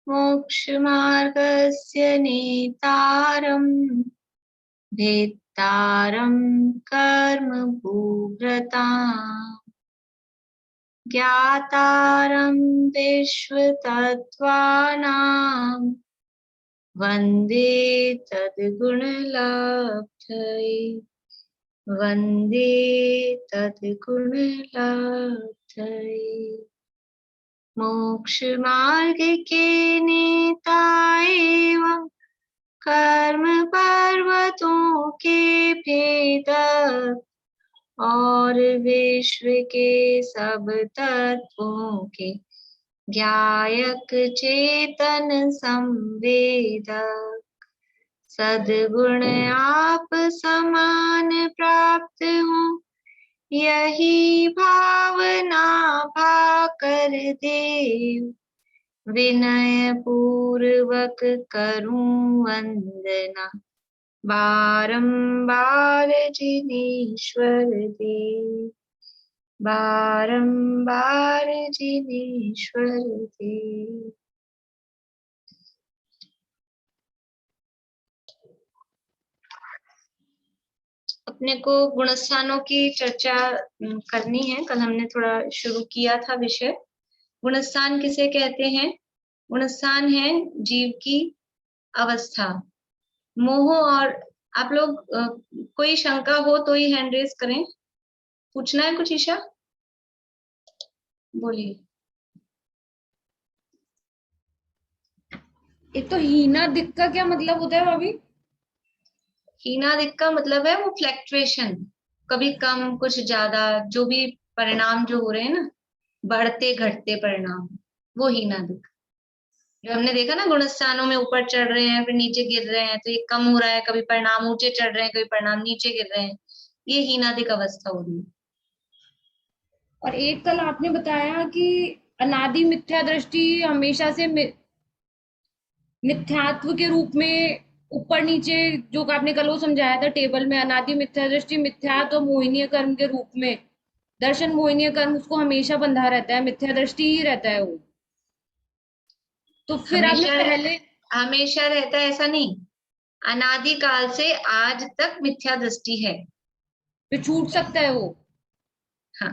मोक्षमार्गस्य नेतारम् भेत्तारं कर्मभूभृताम् ज्ञातारं विश्वतत्त्वानां वन्दे तद्गुणलब्धये वन्दे तद्गुणलब्धये। मोक्षमार्ग के नेता एवं कर्म पर्वतों के भेदक और विश्व के सब तत्वों के ज्ञायक चेतन संवेदक सद्गुण आप समान प्राप्त हो यही भावना भाकर देव विनय पूर्वक करूं वंदना बारंबार जिनेश्वर देव बारंबार जिनेश्वर देव। अपने को गुणस्थानों की चर्चा करनी है। कल हमने थोड़ा शुरू किया था विषय। गुणस्थान किसे कहते हैं? गुणस्थान है जीव की अवस्था। मोह और आप लोग कोई शंका हो तो ही हैंड रेज करें। पूछना है कुछ ईशा? बोलिए। एक तो हीना दिक्क का क्या मतलब होता है भाभी? हीना दिक्क का मतलब है वो फ्लैक्चुएशन, कभी कम कुछ ज्यादा, जो भी परिणाम जो हो रहे हैं ना, बढ़ते घटते परिणाम, वो हीना दिक्क। जो हमने देखा ना गुणस्थानों में ऊपर चढ़ रहे हैं फिर नीचे गिर रहे हैं, तो ये कम हो रहा है, कभी परिणाम ऊंचे चढ़ रहे हैं कभी परिणाम नीचे गिर रहे हैं, ये हीनादिक अवस्था हो रही है। और एक कल आपने बताया कि अनादि मिथ्या दृष्टि हमेशा से मिथ्यात्व के रूप में ऊपर नीचे, जो आपने कल वो समझाया था टेबल में, अनादि मिथ्या दृष्टि मिथ्यात्व और मोहिनीय कर्म के रूप में दर्शन मोहिनीय कर्म उसको हमेशा बंधा रहता है, मिथ्या दृष्टि ही रहता है वो। तो फिर आपने हमेशा पहले हमेशा रहता है ऐसा नहीं, अनादि काल से आज तक मिथ्या दृष्टि है। फिर छूट सकता है वो? हाँ,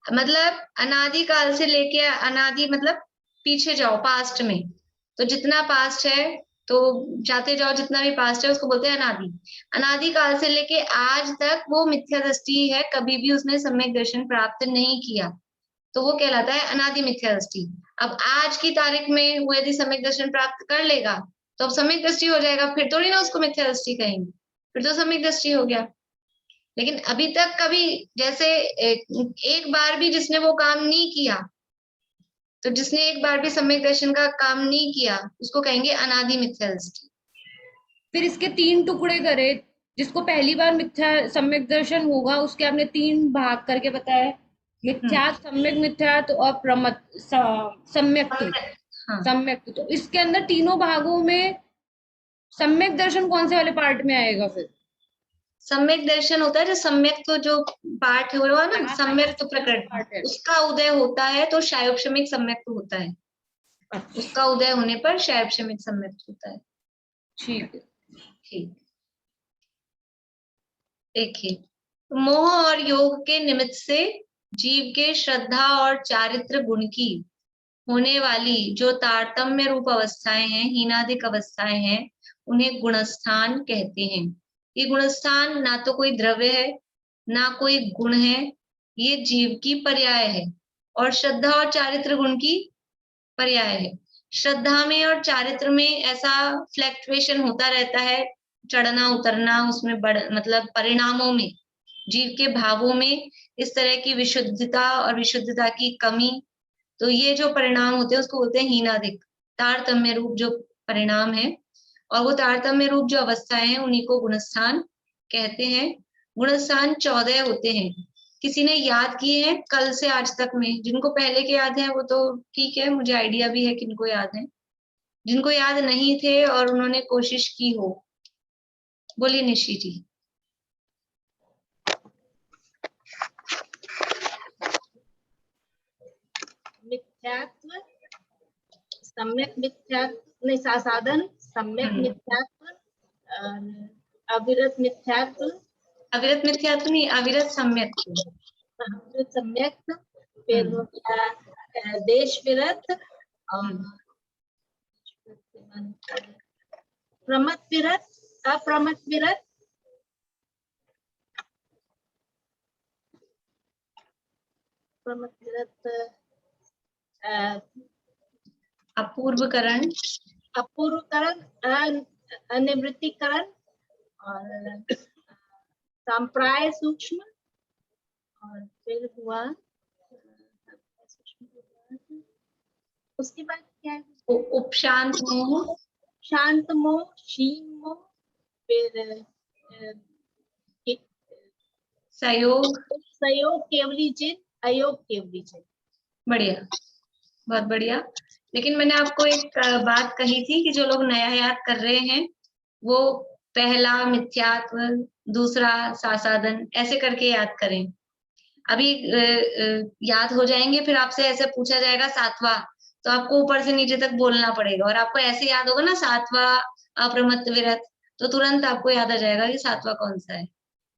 मतलब अनादि काल से लेके अनादि मतलब पीछे जाओ पास्ट में, तो जितना पास्ट है तो जाते जाओ, जितना भी पास्ट है उसको बोलते हैं अनादि। अनादि काल से लेके आज तक वो मिथ्या दृष्टि है, कभी भी उसने सम्यक दर्शन प्राप्त नहीं किया, तो वो कहलाता है अनादि मिथ्या दृष्टि। अब आज की तारीख में वो यदि सम्यक दर्शन प्राप्त कर लेगा तो अब सम्यक दृष्टि हो जाएगा, फिर थोड़ी ना उसको मिथ्या दृष्टि कहेंगे, फिर तो सम्यक दृष्टि हो गया। लेकिन अभी तक कभी जैसे एक बार भी जिसने वो काम नहीं किया, तो जिसने एक बार भी सम्यक दर्शन का काम नहीं किया उसको कहेंगे अनादि मिथ्या दृष्टि। फिर इसके 3 टुकड़े करे, जिसको पहली बार मिथ्या सम्यक दर्शन होगा उसके आपने 3 भाग करके बताया, मिथ्यात्, सम्यक मिथ्यात् और सम्यक्त। हाँ, सम्यक्त, तो इसके अंदर तीनों भागों में सम्यक दर्शन कौन से वाले पार्ट में आएगा फिर? सम्यक दर्शन होता है जो सम्यक, तो जो पाठ हुआ ना सम्यक तो जो प्रकट, पार्ट है। उसका उदय होता है तो शायोपशमिक सम्यक होता है, अच्छा, उसका उदय होने पर शायोपशमिक सम्यक होता है। ठीक है। ठीक, देखिए मोह और योग के निमित्त से जीव के श्रद्धा और चारित्र गुण की होने वाली जो तारतम्य रूप अवस्थाएं हैं, हीनादिक अवस्थाएं हैं, उन्हें गुणस्थान कहते हैं। ये गुणस्थान ना तो कोई द्रव्य है ना कोई गुण है, ये जीव की पर्याय है और श्रद्धा और चारित्र गुण की पर्याय है। श्रद्धा में और चारित्र में ऐसा फ्लैक्चुएशन होता रहता है, चढ़ना उतरना, उसमें मतलब परिणामों में, जीव के भावों में इस तरह की विशुद्धता और विशुद्धता की कमी, तो ये जो परिणाम होते हैं उसको बोलते हैं हीनादिक, तारतम्य रूप जो परिणाम है, और वो तारतम्य रूप जो अवस्थाएं हैं उन्हीं को गुणस्थान कहते हैं। गुणस्थान 14 होते हैं। किसी ने याद किए हैं कल से आज तक में? जिनको पहले के याद है वो तो ठीक है, मुझे आइडिया भी है किनको याद है। जिनको याद नहीं थे और उन्होंने कोशिश की हो, बोलिए निशी जी। मिथ्यात्व, सम्यक मिथ्यात्व नहीं, सासाधन सम्यक मिथ्यात्व, अविरत मिथ्यात्व, अविरत मिथ्यात्व नहीं, अविरत सम्यक। अविरत सम्यक, फिर हो गया देश विरत, प्रमत विरत, अप्रमत विरत, प्रमत विरत, अपूर्वकरण, अपूर्वकरण, अनिवृत्तिकरण, और संप्राय सूक्ष्म, और फिर हुआ उसके बाद क्या है, उपशांत मोह, शांत मोह, क्षीण मोह, फिर सहयोग, सहयोग केवली जिन, अयोग केवली जिन। बढ़िया, बहुत बढ़िया। लेकिन मैंने आपको एक बात कही थी कि जो लोग नया याद कर रहे हैं वो पहला मिथ्यात्व, दूसरा सासाधन, ऐसे करके याद करें। अभी याद हो जाएंगे, फिर आपसे ऐसे पूछा जाएगा सातवां, तो आपको ऊपर से नीचे तक बोलना पड़ेगा, और आपको ऐसे याद होगा ना सातवां अप्रमत्त विरत, तो तुरंत आपको याद आ जाएगा कि सातवां कौन सा है।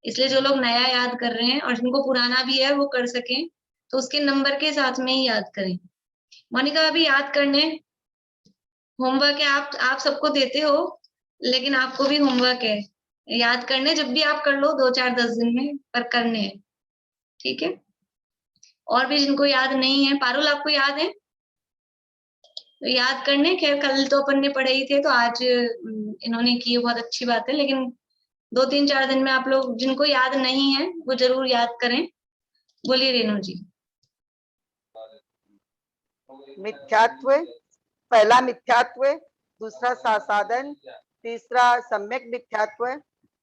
इसलिए जो लोग नया याद कर रहे हैं और जिनको पुराना भी है वो कर सकें, तो उसके नंबर के साथ में ही याद करें। मोनिका, अभी याद करने होमवर्क है, आप सबको देते हो, लेकिन आपको भी होमवर्क है याद करने। जब भी आप कर लो 2-4-10 दिन में, पर करने हैं, ठीक है। और भी जिनको याद नहीं है, पारुल आपको याद है तो याद करने। खैर कल तो अपन ने पढ़े ही थे, तो आज इन्होंने की, बहुत अच्छी बात है, लेकिन 2-3-4 दिन में आप लोग जिनको याद नहीं है वो जरूर याद करें। बोलिए रेणु जी। मिथ्यात्व, पहला मिथ्यात्व, दूसरा सासाधन, तीसरा सम्यक मिथ्यात्व,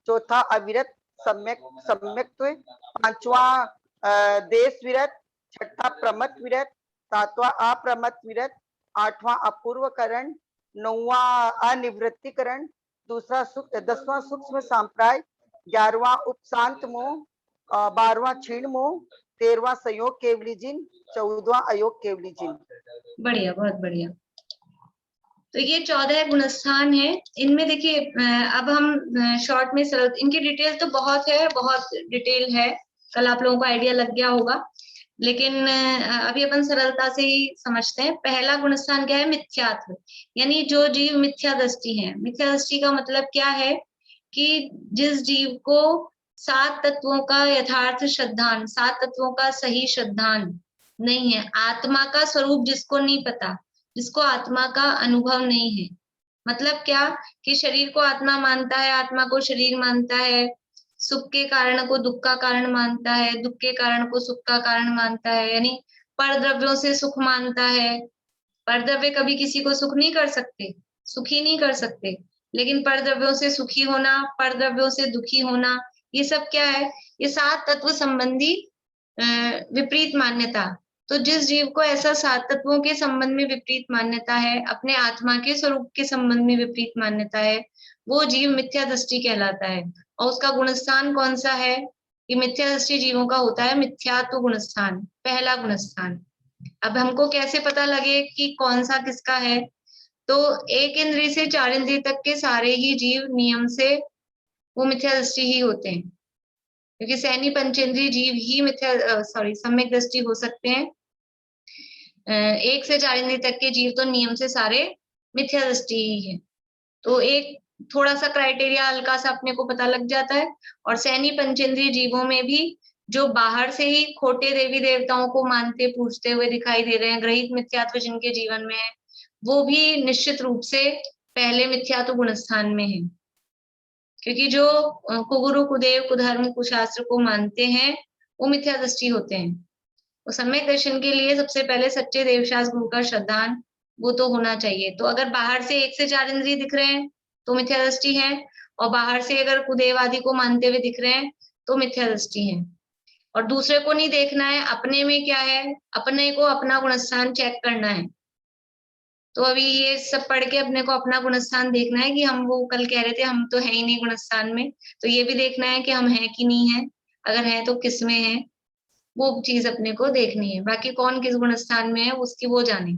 चौथा अविरत सम्यक सम्यक्त्व, पांचवा देश विरत, छठा प्रमत विरत, सातवां अप्रमत विरत, आठवां अपूर्वकरण, नौवां अनिवृत्तिकरण, 10वां सूक्ष्म संप्राय, 11वां उपशांत मोह, 12वां क्षीण मोह, 13वां संयोग केवली जिन, 14वां अयोग केवली जिन। बढ़िया, बहुत बढ़िया। तो ये 14 गुणस्थान है। इनमें देखिए अब हम शॉर्ट में सरल, इनकी डिटेल तो बहुत है, बहुत डिटेल है, कल आप लोगों को आइडिया लग गया होगा, लेकिन अभी अपन सरलता से ही समझते हैं। पहला गुणस्थान क्या है? मिथ्यात्व, यानी जो जीव मिथ्या दृष्टि है। मिथ्या दृष्टि का मतलब क्या है कि जिस जीव को 7 तत्वों का यथार्थ श्रद्धान, 7 तत्वों का सही श्रद्धान नहीं है, आत्मा का स्वरूप जिसको नहीं पता, जिसको आत्मा का अनुभव नहीं है। मतलब क्या कि शरीर को आत्मा मानता है, आत्मा को शरीर मानता है, सुख के कारण को दुख का कारण मानता है, दुख के कारण को सुख का कारण मानता है, यानी परद्रव्यों से सुख मानता है। परद्रव्य कभी किसी को सुख नहीं कर सकते, सुखी नहीं कर सकते, लेकिन परद्रव्यों से सुखी होना, परद्रव्यों से दुखी होना, ये सब क्या है? ये 7 तत्व संबंधी विपरीत मान्यता। तो जिस जीव को ऐसा 7 तत्वों के संबंध में विपरीत मान्यता है, अपने आत्मा के स्वरूप के संबंध में विपरीत मान्यता है, वो जीव मिथ्या दृष्टि कहलाता है। और उसका गुणस्थान कौन सा है? कि मिथ्या दृष्टि जीवों का होता है मिथ्यात्व गुणस्थान, पहला गुणस्थान। अब हमको कैसे पता लगे कि कौन सा किसका है? तो 1 इंद्रिय से 4 इंद्रिय तक के सारे ही जीव नियम से वो मिथ्या दृष्टि ही होते हैं, क्योंकि सैनी पंचेंद्रिय जीव ही सम्यक दृष्टि हो सकते हैं। 1 से 4 इंद्रिय तक के जीव तो नियम से सारे मिथ्या दृष्टि ही है। तो एक थोड़ा सा क्राइटेरिया हल्का सा अपने को पता लग जाता है। और सैनी पंचेंद्रिय जीवों में भी जो बाहर से ही खोटे देवी देवताओं को मानते पूजते हुए दिखाई दे रहे हैं, ग्रहित मिथ्यात्व जिनके जीवन में है, वो भी निश्चित रूप से पहले मिथ्यात्व गुणस्थान में है। क्योंकि जो कुगुरु, कुदेव, कुधर्म, कुशास्त्र को मानते हैं वो मिथ्या दृष्टि होते हैं। तो सम्यक दर्शन के लिए सबसे पहले सच्चे देवशास्त्र गुरु का श्रद्धान वो तो होना चाहिए। तो अगर बाहर से 1 से 4 इंद्रिय दिख रहे हैं तो मिथ्या दृष्टि है, और बाहर से अगर कुदेव आदि को मानते हुए दिख रहे हैं तो मिथ्या दृष्टि है। और दूसरे को नहीं देखना है, अपने में क्या है, अपने को अपना गुणस्थान चेक करना है। तो अभी ये सब पढ़ के अपने को अपना गुणस्थान देखना है कि हम, वो कल कह रहे थे हम तो है ही नहीं गुणस्थान में, तो ये भी देखना है कि हम हैं कि नहीं है, अगर है तो किस में है, वो चीज अपने को देखनी है। बाकी कौन किस गुणस्थान में है उसकी वो जाने।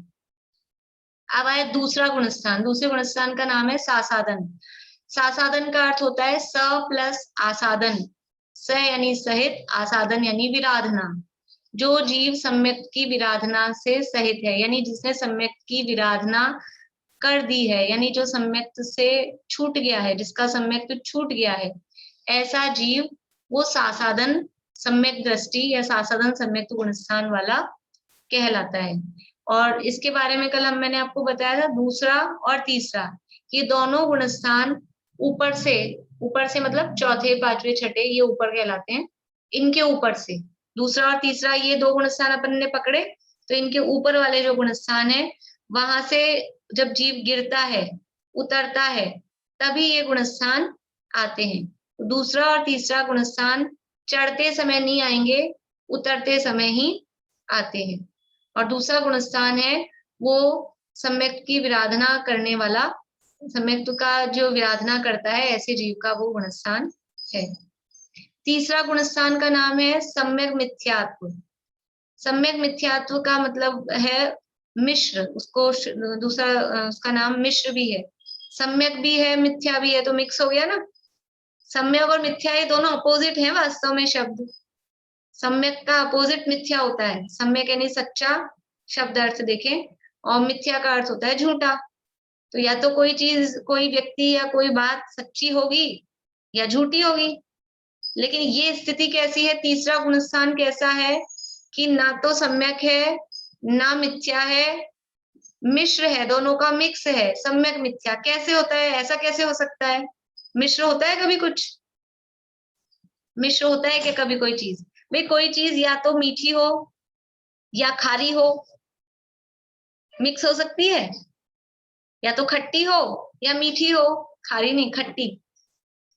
अब आया दूसरा गुणस्थान। दूसरे गुणस्थान का नाम है सासादन। सासादन का अर्थ होता है स प्लस आसादन। स यानी सहित, आसादन यानी विराधना। जो जीव सम्यक की विराधना से सहित है, यानी जिसने सम्यक की विराधना कर दी है, यानी जो सम्यक्त से छूट गया है, जिसका सम्यक्त छूट गया है, ऐसा जीव वो सासादन सम्यक दृष्टि या सासादन सम्यक्त गुणस्थान वाला कहलाता है। और इसके बारे में कल मैंने आपको बताया था, दूसरा और तीसरा ये दोनों गुणस्थान ऊपर से मतलब चौथे, पांचवे, छठे ये ऊपर कहलाते हैं। इनके ऊपर से दूसरा और तीसरा ये दो गुणस्थान अपन ने पकड़े, तो इनके ऊपर वाले जो गुणस्थान है वहां से जब जीव गिरता है, उतरता है, तभी ये गुणस्थान आते हैं। दूसरा और तीसरा गुणस्थान चढ़ते समय नहीं आएंगे, उतरते समय ही आते हैं। और दूसरा गुणस्थान है वो सम्यक्त की विराधना करने वाला, सम्यक्त का जो विराधना करता है ऐसे जीव का वो गुणस्थान है। तीसरा गुणस्थान का नाम है सम्यक मिथ्यात्व। सम्यक मिथ्यात्व का मतलब है मिश्र, उसको दूसरा उसका नाम मिश्र भी है, सम्यक भी है, मिथ्या भी है, तो मिक्स हो गया ना। सम्यक और मिथ्या ये दोनों अपोजिट हैं वास्तव में शब्द। सम्यक का अपोजिट मिथ्या होता है। सम्यक यानी सच्चा, शब्द अर्थ देखें, और मिथ्या का अर्थ होता है झूठा। तो या तो कोई चीज, कोई व्यक्ति या कोई बात सच्ची होगी या झूठी होगी। लेकिन ये स्थिति कैसी है, तीसरा गुणस्थान कैसा है कि ना तो सम्यक है ना मिथ्या है, मिश्र है, दोनों का मिक्स है। सम्यक मिथ्या कैसे होता है, ऐसा कैसे हो सकता है? मिश्र होता है कभी कुछ? मिश्र होता है क्या कभी कोई चीज? भाई कोई चीज या तो मीठी हो या खारी हो, मिक्स हो सकती है। या तो खट्टी हो या मीठी हो, खारी नहीं खट्टी।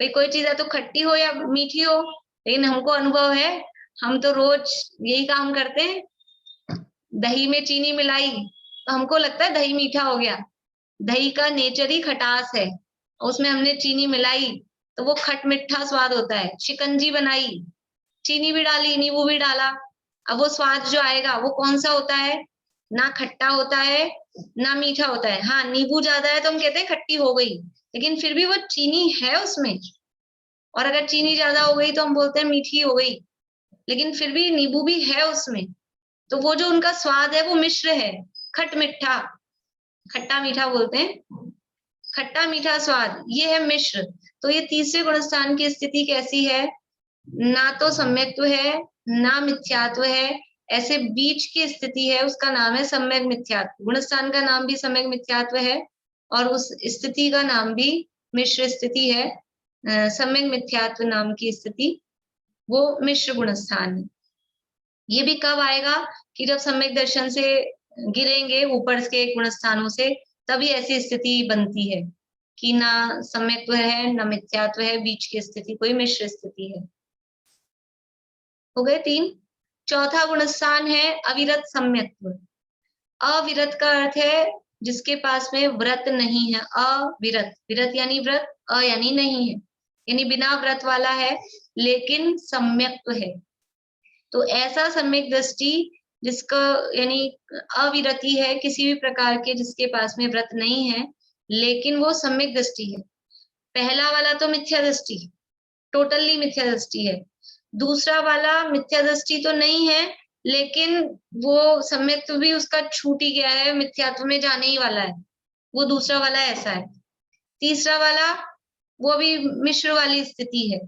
भाई कोई चीज या तो खट्टी हो या मीठी हो, लेकिन हमको अनुभव है, हम तो रोज यही काम करते हैं। दही में चीनी मिलाई तो हमको लगता है दही मीठा हो गया। दही का नेचर ही खटास है, उसमें हमने चीनी मिलाई तो वो खट मिठा स्वाद होता है। शिकंजी बनाई, चीनी भी डाली, नींबू भी डाला, अब वो स्वाद जो आएगा वो कौन सा होता है? ना खट्टा होता है ना मीठा होता है। हाँ, नींबू ज्यादा है तो हम कहते हैं खट्टी हो गई, लेकिन फिर भी वो चीनी है उसमें। और अगर चीनी ज्यादा हो गई तो हम बोलते हैं मीठी हो गई, लेकिन फिर भी नींबू भी है उसमें। तो वो जो उनका स्वाद है वो मिश्र है, खट मिठा, खट्टा मीठा बोलते हैं, खट्टा मीठा स्वाद, ये है मिश्र। तो ये तीसरे गुणस्थान की स्थिति कैसी है? ना तो सम्यक्त्व है ना मिथ्यात्व है, ऐसे बीच की स्थिति है, उसका नाम है सम्यक मिथ्यात्व। गुणस्थान का नाम भी सम्यक मिथ्यात्व है और उस स्थिति का नाम भी मिश्र स्थिति है। सम्यक मिथ्यात्व नाम की स्थिति वो मिश्र गुणस्थान है। ये भी कब आएगा कि जब सम्यक दर्शन से गिरेंगे ऊपर के गुणस्थानों से, तभी ऐसी स्थिति बनती है कि ना सम्यक्त्व है ना मिथ्यात्व है, बीच की स्थिति कोई मिश्र स्थिति है। हो गए 3। चौथा गुणस्थान है अविरत सम्यक्त्व। अविरत का अर्थ है जिसके पास में व्रत नहीं है। अविरत, विरत यानी व्रत, अ यानी नहीं है, यानी बिना व्रत वाला है लेकिन सम्यक्त्व है। तो ऐसा सम्यक दृष्टि जिसका यानी अविरति है किसी भी प्रकार के, जिसके पास में व्रत नहीं है लेकिन वो सम्यक दृष्टि है। पहला वाला तो मिथ्या दृष्टि, टोटली मिथ्या दृष्टि है। दूसरा वाला मिथ्या दृष्टि तो नहीं है लेकिन वो सम्यक्त्व भी उसका छूट ही गया है, मिथ्यात्व में जाने ही वाला है, वो दूसरा वाला ऐसा है। तीसरा वाला वो भी मिश्र वाली स्थिति है,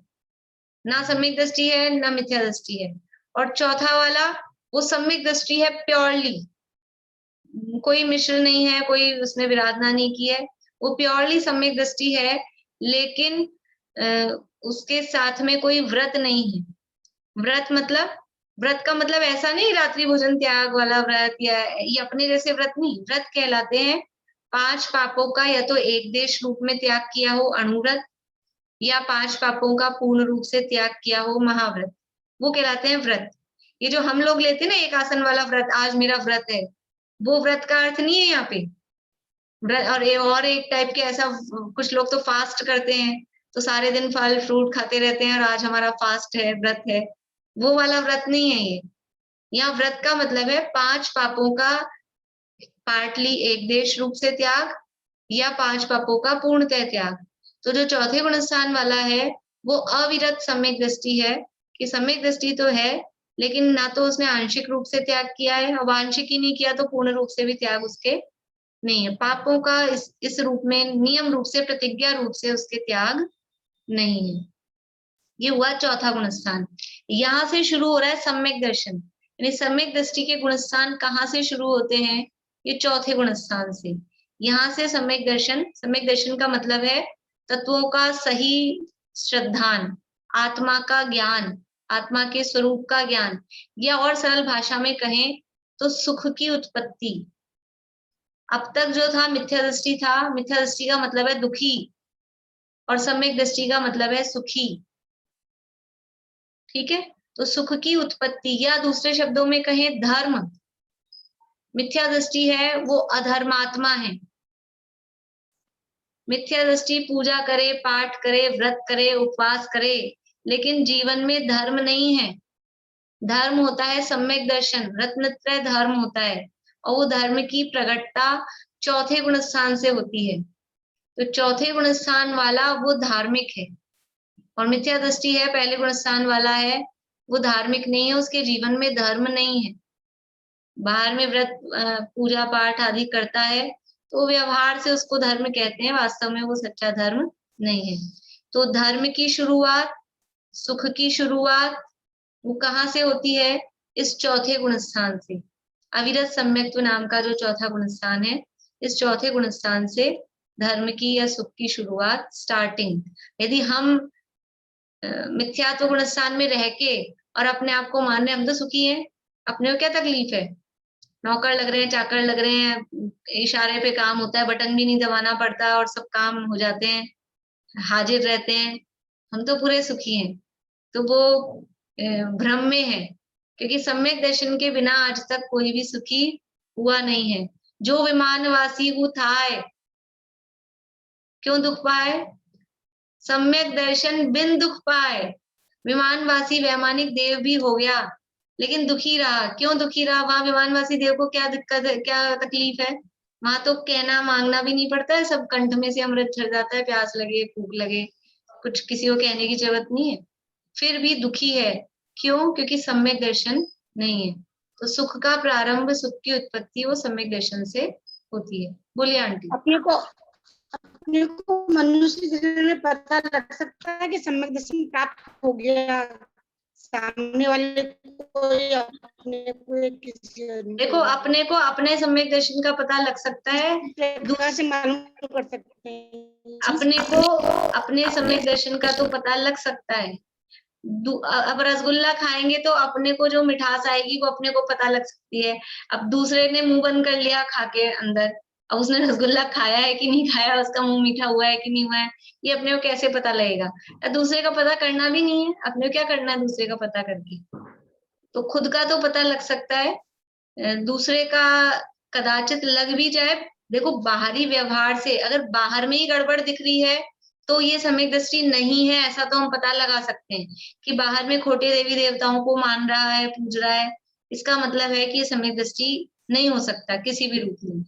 ना सम्यक दृष्टि है ना मिथ्या दृष्टि है। और चौथा वाला वो सम्यक दृष्टि है प्योरली, कोई मिश्र नहीं है, कोई उसने विराधना नहीं की है, वो प्योरली सम्यक दृष्टि है, लेकिन उसके साथ में कोई व्रत नहीं है। व्रत मतलब, व्रत का मतलब ऐसा नहीं रात्रि भोजन त्याग वाला व्रत या ये अपने जैसे व्रत नहीं। व्रत कहलाते हैं 5 पापों का या तो एक देश रूप में त्याग किया हो अणुव्रत, या 5 पापों का पूर्ण रूप से त्याग किया हो महाव्रत, वो कहलाते हैं व्रत। ये जो हम लोग लेते हैं ना एक आसन वाला व्रत, आज मेरा व्रत है, वो व्रत का अर्थ नहीं है यहाँ पे। और एक टाइप के ऐसा, कुछ लोग तो फास्ट करते हैं तो सारे दिन फल फ्रूट खाते रहते हैं और आज हमारा फास्ट है, व्रत है, वो वाला व्रत नहीं है ये। यहाँ व्रत का मतलब है 5 पापों का पार्टली एक देश रूप से त्याग या 5 पापों का पूर्णतः त्याग। तो जो चौथे गुण स्थान वाला है वो अविरत सम्यक दृष्टि है, कि सम्यक दृष्टि तो है लेकिन ना तो उसने आंशिक रूप से त्याग किया है, अब आंशिक ही नहीं किया तो पूर्ण रूप से भी त्याग उसके नहीं है। पापों का इस रूप में नियम रूप से प्रतिज्ञा रूप से उसके त्याग नहीं है। ये हुआ चौथा गुण स्थान। यहाँ से शुरू हो रहा है सम्यक दर्शन, यानी सम्यक दृष्टि के गुण स्थान कहाँ से शुरू होते हैं? ये चौथे गुण स्थान से। यहाँ से सम्यक दर्शन का मतलब है तत्वों का सही श्रद्धान, आत्मा का ज्ञान, आत्मा के स्वरूप का ज्ञान, या और सरल भाषा में कहें तो सुख की उत्पत्ति। अब तक जो था मिथ्या दृष्टि था, मिथ्या दृष्टि का मतलब है दुखी और सम्यक दृष्टि का मतलब है सुखी। ठीक है, तो सुख की उत्पत्ति, या दूसरे शब्दों में कहें धर्म। मिथ्या दृष्टि है वो अधर्मात्मा है। मिथ्या दृष्टि पूजा करे, पाठ करे, व्रत करे, उपवास करे, लेकिन जीवन में धर्म नहीं है। धर्म होता है सम्यक दर्शन, रत्नत्रय धर्म होता है, और वो धर्म की प्रकटता चौथे गुण स्थान से होती है। तो चौथे गुण स्थान वाला वो धार्मिक है, और मिथ्या दृष्टि है पहले गुण स्थान वाला है, वो धार्मिक नहीं है, उसके जीवन में धर्म नहीं है। बाहर में व्रत पूजा पाठ आदि करता है तो व्यवहार से उसको धर्म कहते हैं, वास्तव में वो सच्चा धर्म नहीं है। तो धर्म की शुरुआत, सुख की शुरुआत वो कहाँ से होती है? इस चौथे गुण स्थान से। अविरत सम्यक्त्व नाम का जो चौथा गुण स्थान है, इस चौथे गुण स्थान से धर्म की या सुख की शुरुआत, स्टार्टिंग। यदि हम मिथ्यात्व गुण स्थान में रह के और अपने आप को मान रहे हम तो सुखी हैं, अपने को क्या तकलीफ है? नौकर लग रहे हैं, चाकर लग रहे हैं, इशारे पे काम होता है, बटन भी नहीं दबाना पड़ता और सब काम हो जाते हैं, हाजिर रहते हैं, हम तो पूरे सुखी हैं। तो वो भ्रम में है, क्योंकि सम्यक दर्शन के बिना आज तक कोई भी सुखी हुआ नहीं है। जो विमानवासी हु थाय, क्यों दुख पाए? सम्यक दर्शन बिन दुख पाए। विमानवासी वैमानिक देव भी हो गया लेकिन दुखी रहा। क्यों दुखी रहा? वहां विमानवासी देव को क्या दिक्कत है, क्या तकलीफ है? वहां तो कहना मांगना भी नहीं पड़ता है, सब कंठ में से अमृत झड़ जाता है, प्यास लगे, भूख लगे, कुछ किसी को कहने की जरूरत नहीं है, फिर भी दुखी है। क्यों? क्योंकि सम्यक दर्शन नहीं है। तो सुख का प्रारंभ, सुख की उत्पत्ति वो सम्यक दर्शन से होती है। बोलिए आंटी। अपने को मनुष्य जीवन में पता लग सकता है कि सम्यक दर्शन प्राप्त हो गया, सामने वाले को या अपने को किसी देखो, अपने को अपने सम्यक दर्शन का पता लग सकता है, प्रकार से मालूम कर सकते हैं। अपने को अपने सम्यक दर्शन का तो पता लग सकता है। अब रसगुल्ला खाएंगे तो अपने को जो मिठास आएगी वो अपने को पता लग सकती है। अब दूसरे ने मुंह बंद कर लिया खा के अंदर, अब उसने रसगुल्ला खाया है कि नहीं खाया, उसका मुंह मीठा हुआ है कि नहीं हुआ है, ये अपने को कैसे पता लगेगा? दूसरे का पता करना भी नहीं है, अपने को क्या करना है दूसरे का पता करके? तो खुद का तो पता लग सकता है, दूसरे का कदाचित लग भी जाए। देखो, बाहरी व्यवहार से अगर बाहर में ही गड़बड़ दिख रही है तो ये सम्यक दृष्टि नहीं है, ऐसा तो हम पता लगा सकते हैं कि बाहर में खोटे देवी देवताओं को मान रहा है, पूज रहा है, इसका मतलब है कि ये सम्यक दृष्टि नहीं हो सकता किसी भी रूप में।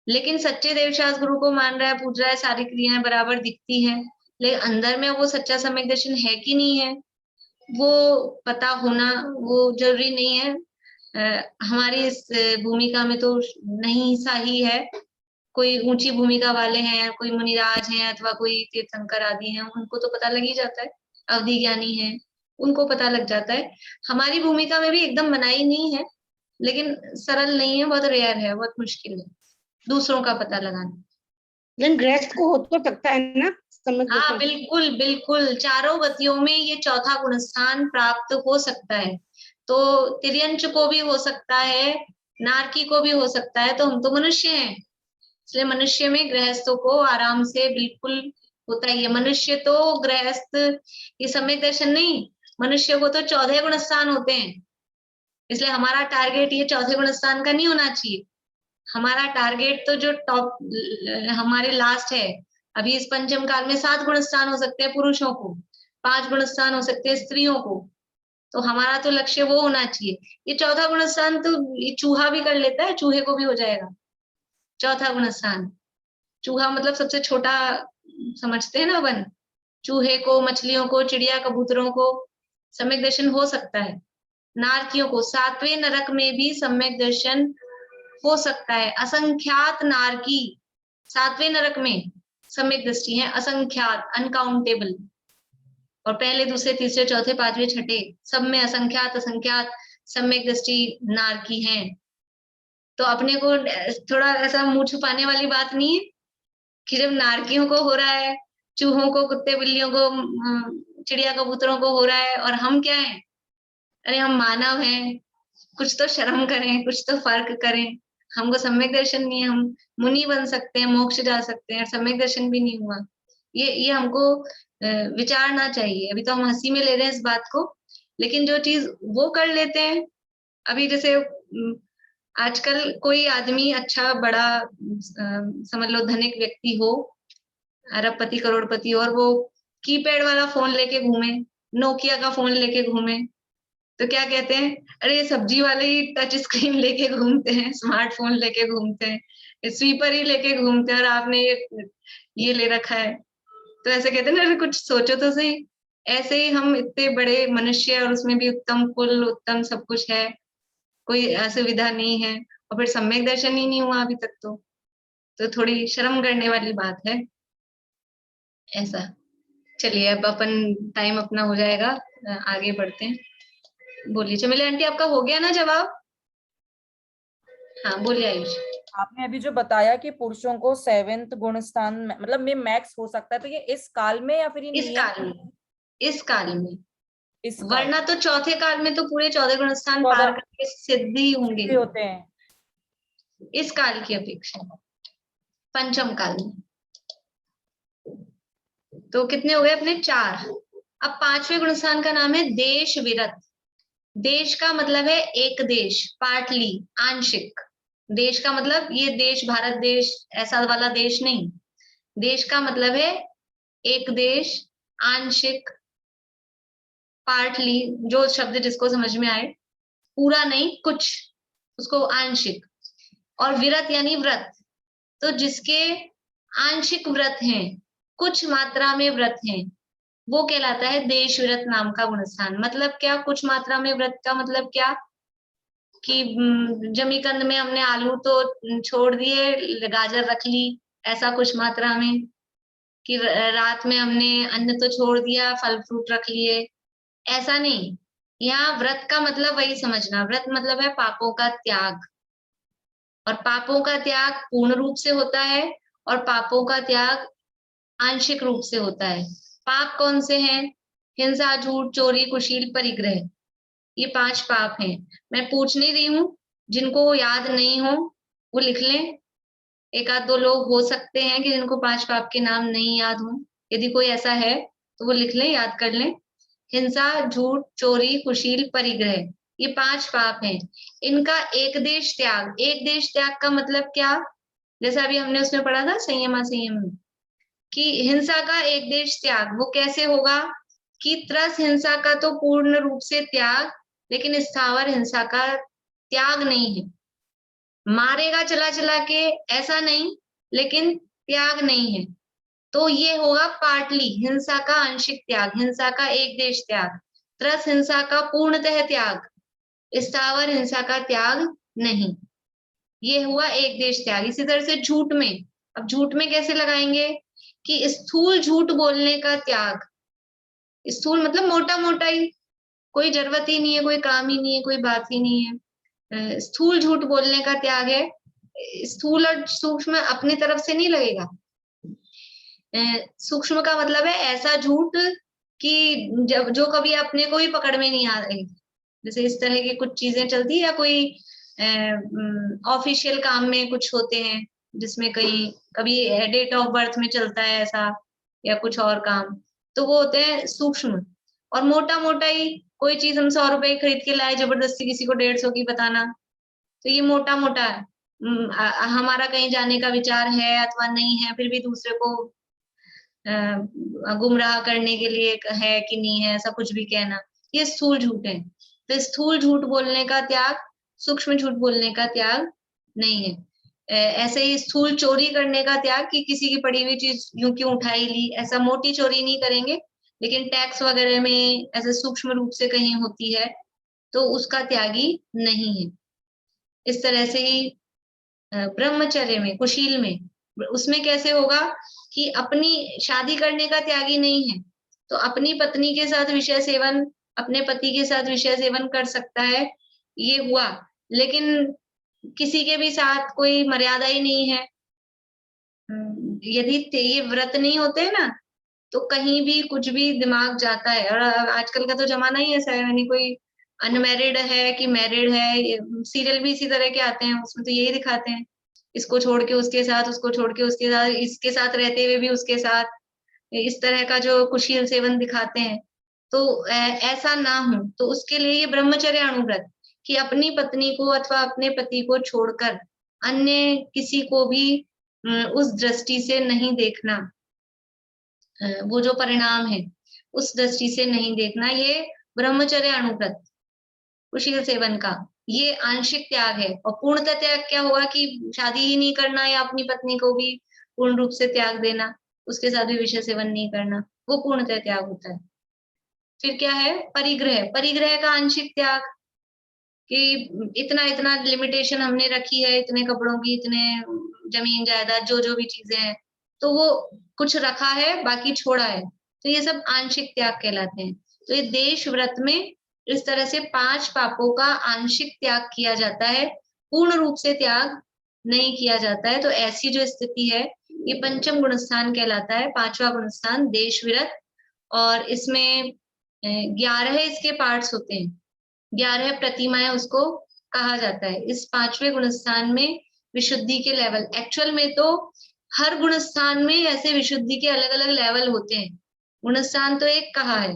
लेकिन सच्चे देवशास्त्र गुरु को मान रहा है, पूज रहा है, सारी क्रियाएं बराबर दिखती हैं, लेकिन अंदर में वो सच्चा सम्यक दर्शन है कि नहीं है वो पता होना वो जरूरी नहीं है। हमारी इस भूमिका में तो नहीं सा ही है। कोई ऊंची भूमिका वाले हैं, कोई मुनिराज हैं अथवा कोई तीर्थंकर आदि हैं, उनको तो पता लग ही जाता है, अवधि ज्ञानी है उनको पता लग जाता है। हमारी भूमिका में भी एकदम मनाही नहीं है, लेकिन सरल नहीं है, बहुत रेयर है, बहुत मुश्किल है दूसरों का पता लगाना। लेकिन गृहस्थ को हो तो सकता है ना सम्यक हाँ, दर्शन? बिल्कुल बिल्कुल, चारों गतियों में ये चौथा गुण स्थान प्राप्त हो सकता है। तो तिर्यंच को भी हो सकता है, नारकी को भी हो सकता है, तो हम तो मनुष्य हैं, इसलिए मनुष्य में गृहस्थों को आराम से बिल्कुल होता ही है। मनुष्य तो गृहस्थ ये सम्यक दर्शन नहीं, मनुष्य को तो 14 गुण स्थान होते हैं, इसलिए हमारा टारगेट ये चौथे गुण स्थान का नहीं होना चाहिए। हमारा टारगेट तो जो टॉप हमारे लास्ट है, अभी इस पंचम काल में 7 गुण स्थान हो सकते हैं पुरुषों को, 5 गुण स्थान हो सकते हैं स्त्रियों को, तो हमारा तो लक्ष्य वो होना चाहिए। ये चौथा गुण स्थान तो ये चूहा भी कर लेता है, चूहे को भी हो जाएगा चौथा गुण स्थान। चूहा मतलब सबसे छोटा समझते हैं ना अपन, चूहे को, मछलियों को, चिड़िया, कबूतरों को सम्यक दर्शन हो सकता है। नारकियों को 7वें नरक में भी सम्यक दर्शन हो सकता है। असंख्यात नारकी 7वें नरक में सम्यक दृष्टि है, असंख्यात, अनकाउंटेबल। और पहले, दूसरे, तीसरे, चौथे, पांचवें, छठे सब में असंख्यात असंख्यात सम्यक दृष्टि नारकी हैं। तो अपने को थोड़ा ऐसा मुंह छुपाने वाली बात नहीं है कि जब नारकियों को हो रहा है, चूहों को, कुत्ते बिल्लियों को, चिड़िया कबूतरों को हो रहा है, और हम क्या हैं? अरे हम मानव हैं, कुछ तो शर्म करें, कुछ तो फर्क करें। हमको सम्यक दर्शन नहीं है, हम मुनि बन सकते हैं, मोक्ष जा सकते हैं, सम्यक दर्शन भी नहीं हुआ। ये हमको विचारना चाहिए। अभी तो हम हंसी में ले रहे हैं इस बात को, लेकिन जो चीज वो कर लेते हैं, अभी जैसे आजकल कोई आदमी अच्छा बड़ा समझ लो धनिक व्यक्ति हो, अरबपति करोड़पति, और वो कीपैड वाला फोन लेके घूमे, नोकिया का फोन लेके घूमे, तो क्या कहते हैं? अरे सब्जी वाले ही टच स्क्रीन लेके घूमते हैं, स्मार्टफोन लेके घूमते हैं, स्वीपर ही लेके घूमते हैं, और आपने ये ले रखा है। तो ऐसे कहते हैं ना, अरे कुछ सोचो तो सही। ऐसे ही हम इतने बड़े मनुष्य, और उसमें भी उत्तम कुल, उत्तम सब कुछ है, कोई असुविधा नहीं है, और फिर सम्यक दर्शन ही नहीं हुआ अभी तक। तो थोड़ी शर्म करने वाली बात है ऐसा। चलिए अब अपन टाइम अपना हो जाएगा, आगे बढ़ते हैं। बोलिए चमेली आंटी, आपका हो गया ना जवाब? हाँ बोलिए आयुष। आपने अभी जो बताया कि पुरुषों को 7th गुण स्थान मतलब में मैक्स हो सकता है, तो ये इस काल में या फिर ये इस नियम? काल में, इस काल में। इस काल वरना तो चौथे काल में तो पूरे 14 गुण स्थान पार करके सिद्धि होंगे, होते हैं। इस काल की अपेक्षा पंचम काल में। तो कितने हो गए अपने? 4। अब 5वें गुण स्थान का नाम है देश विरत। देश का मतलब है एक देश, पार्टली, आंशिक। देश का मतलब ये देश, भारत देश ऐसा वाला देश नहीं। देश का मतलब है एक देश, आंशिक, पार्टली, जो शब्द जिसको समझ में आए, पूरा नहीं, कुछ, उसको आंशिक। और विरत यानी व्रत, तो जिसके आंशिक व्रत हैं, कुछ मात्रा में व्रत हैं, वो कहलाता है देश विरत नाम का गुणस्थान। मतलब क्या कुछ मात्रा में व्रत का मतलब क्या? कि जमीकंद में हमने आलू तो छोड़ दिए, गाजर रख ली, ऐसा कुछ मात्रा में। कि रात में हमने अन्न तो छोड़ दिया, फल फ्रूट रख लिए, ऐसा नहीं। यहाँ व्रत का मतलब वही समझना, व्रत मतलब है पापों का त्याग। और पापों का त्याग पूर्ण रूप से होता है, और पापों का त्याग आंशिक रूप से होता है। पाप कौन से हैं? हिंसा, झूठ, चोरी, कुशील, परिग्रह, ये 5 पाप हैं। मैं पूछ नहीं रही हूँ, जिनको याद नहीं हो वो लिख लें। एक आध दो लोग हो सकते हैं कि जिनको 5 पाप के नाम नहीं याद हो, यदि कोई ऐसा है तो वो लिख लें, याद कर लें। हिंसा, झूठ, चोरी, कुशील, परिग्रह, ये 5 पाप हैं। इनका एक देश त्याग। एक देश त्याग का मतलब क्या? जैसा अभी हमने उसमें पढ़ा था संयम असंयम, कि हिंसा का एक देश त्याग वो कैसे होगा? कि त्रस हिंसा का तो पूर्ण रूप से त्याग, लेकिन स्थावर हिंसा का त्याग नहीं है। मारेगा चला चला के ऐसा नहीं, लेकिन त्याग नहीं है, तो ये होगा पार्टली हिंसा का आंशिक त्याग, हिंसा का एक देश त्याग। त्रस हिंसा का पूर्णतः त्याग, स्थावर हिंसा का त्याग नहीं। ये हुआ एक देश त्याग। इसी तरह से झूठ में, अब झूठ में कैसे लगाएंगे? कि स्थूल झूठ बोलने का त्याग। स्थूल मतलब मोटा मोटा ही, कोई जरूरत ही नहीं है, कोई काम ही नहीं है, कोई बात ही नहीं है। स्थूल झूठ बोलने का त्याग है। स्थूल और सूक्ष्म अपनी तरफ से नहीं लगेगा। सूक्ष्म का मतलब है ऐसा झूठ कि जब जो कभी अपने को ही पकड़ में नहीं आ रही। जैसे इस तरह की कुछ चीजें चलती है, या कोई ऑफिशियल काम में कुछ होते हैं जिसमें कहीं कभी डेट ऑफ बर्थ में चलता है ऐसा, या कुछ और काम, तो वो होते हैं सूक्ष्म। और मोटा मोटा ही कोई चीज हम 100 रुपए खरीद के लाए, जबरदस्ती किसी को 150 की बताना, तो ये मोटा मोटा है। हमारा कहीं जाने का विचार है अथवा नहीं है, फिर भी दूसरे को गुमराह करने के लिए है कि नहीं है, ऐसा कुछ भी कहना, ये स्थूल झूठ है। तो स्थूल झूठ बोलने का त्याग सूक्ष्म झूठ बोलने का त्याग नहीं है। ऐसे ही स्थूल चोरी करने का त्याग कि किसी की पड़ी हुई चीज यूं क्यों उठाई ली, ऐसा मोटी चोरी नहीं करेंगे, लेकिन टैक्स वगैरह में ऐसे सूक्ष्म रूप से कहीं होती है तो उसका त्यागी नहीं है। इस तरह से ही ब्रह्मचर्य में, कुशील में, उसमें कैसे होगा कि अपनी शादी करने का त्यागी नहीं है, तो अपनी पत्नी के साथ विषय सेवन, अपने पति के साथ विषय सेवन कर सकता है, ये हुआ, लेकिन किसी के भी साथ कोई मर्यादा ही नहीं है। यदि ये व्रत नहीं होते ना तो कहीं भी कुछ भी दिमाग जाता है। और आजकल का तो जमाना ही ऐसा है, यानी कोई अनमैरिड है कि मैरिड है, सीरियल भी इसी तरह के आते हैं, उसमें तो यही दिखाते हैं, इसको छोड़ के उसके साथ, उसको छोड़ के उसके साथ, इसके साथ रहते हुए भी उसके साथ, इस तरह का जो कुशील सेवन दिखाते हैं। तो ऐसा ना हो तो उसके लिए ये ब्रह्मचर्य अणुव्रत, कि अपनी पत्नी को अथवा अपने पति को छोड़कर अन्य किसी को भी उस दृष्टि से नहीं देखना, वो जो परिणाम है उस दृष्टि से नहीं देखना, ये ब्रह्मचर्य अणुव्रत कुशील सेवन का ये आंशिक त्याग है। और पूर्णतः त्याग क्या होगा कि शादी ही नहीं करना या अपनी पत्नी को भी पूर्ण रूप से त्याग देना, उसके साथ भी विषय सेवन नहीं करना, वो पूर्णतः त्याग होता है। फिर क्या है? परिग्रह। परिग्रह का आंशिक त्याग, कि इतना इतना लिमिटेशन हमने रखी है, इतने कपड़ों की, इतने जमीन जायदाद, जो जो भी चीजें हैं, तो वो कुछ रखा है बाकी छोड़ा है, तो ये सब आंशिक त्याग कहलाते हैं। तो ये देश व्रत में इस तरह से 5 पापों का आंशिक त्याग किया जाता है, पूर्ण रूप से त्याग नहीं किया जाता है। तो ऐसी जो स्थिति है ये पंचम गुणस्थान कहलाता है, 5वां गुणस्थान देश व्रत। और इसमें 11 इसके पार्ट्स होते हैं, 11 प्रतिमाएं उसको कहा जाता है। इस 5वें गुणस्थान में विशुद्धि के लेवल, एक्चुअल में तो हर गुणस्थान में ऐसे विशुद्धि के अलग अलग लेवल होते हैं। गुणस्थान तो एक कहा है,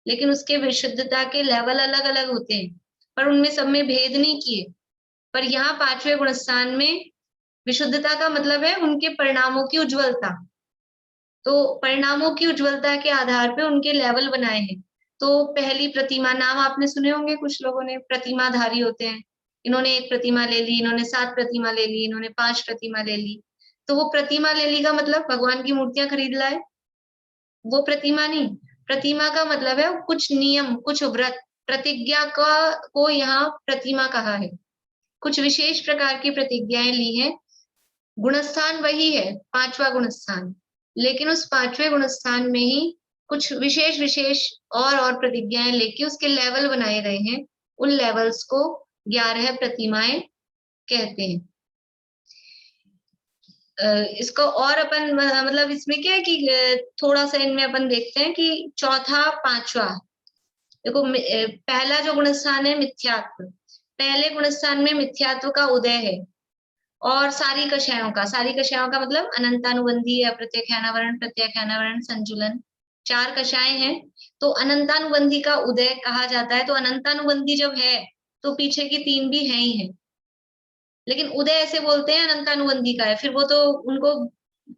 लेकिन उसके विशुद्धता के लेवल अलग अलग होते हैं, पर उनमें सब में भेद नहीं किए। पर यहाँ 5वें गुणस्थान में विशुद्धता का मतलब है उनके परिणामों की उज्ज्वलता। तो परिणामों की उज्ज्वलता के आधार पे उनके लेवल बनाए हैं। तो पहली प्रतिमा, नाम आपने सुने होंगे, कुछ लोगों ने, प्रतिमाधारी होते हैं, इन्होंने 1 प्रतिमा ले ली, इन्होंने 7 प्रतिमा ले ली, इन्होंने 5 प्रतिमा ले ली। तो वो प्रतिमा ले ली का मतलब भगवान की मूर्तियां खरीद लाए, वो प्रतिमा नहीं। प्रतिमा का मतलब है कुछ नियम, कुछ व्रत, प्रतिज्ञा का को यहाँ प्रतिमा कहा है। कुछ विशेष प्रकार की प्रतिज्ञाएं ली हैं। गुणस्थान वही है, 5वां गुणस्थान, लेकिन उस 5वें गुणस्थान में ही कुछ विशेष विशेष और प्रतिज्ञाएं लेके उसके लेवल बनाए गए हैं। उन लेवल्स को 11 प्रतिमाएं कहते हैं। इसको और अपन मतलब इसमें क्या है कि थोड़ा सा इनमें अपन देखते हैं कि चौथा, 5वां, देखो पहला जो गुणस्थान है मिथ्यात्व, पहले गुणस्थान में मिथ्यात्व का उदय है। और सारी कषायों का मतलब अनंतानुबंधी, अप्रत्यख्यानावरण, प्रत्याख्यानावरण, संचुलन, 4 कषाय हैं। तो अनंतानुबंधी का उदय कहा जाता है। तो अनंतानुबंधी जब है तो पीछे की 3 भी है ही है, लेकिन उदय ऐसे बोलते हैं अनंतानुबंधी का है, फिर वो तो उनको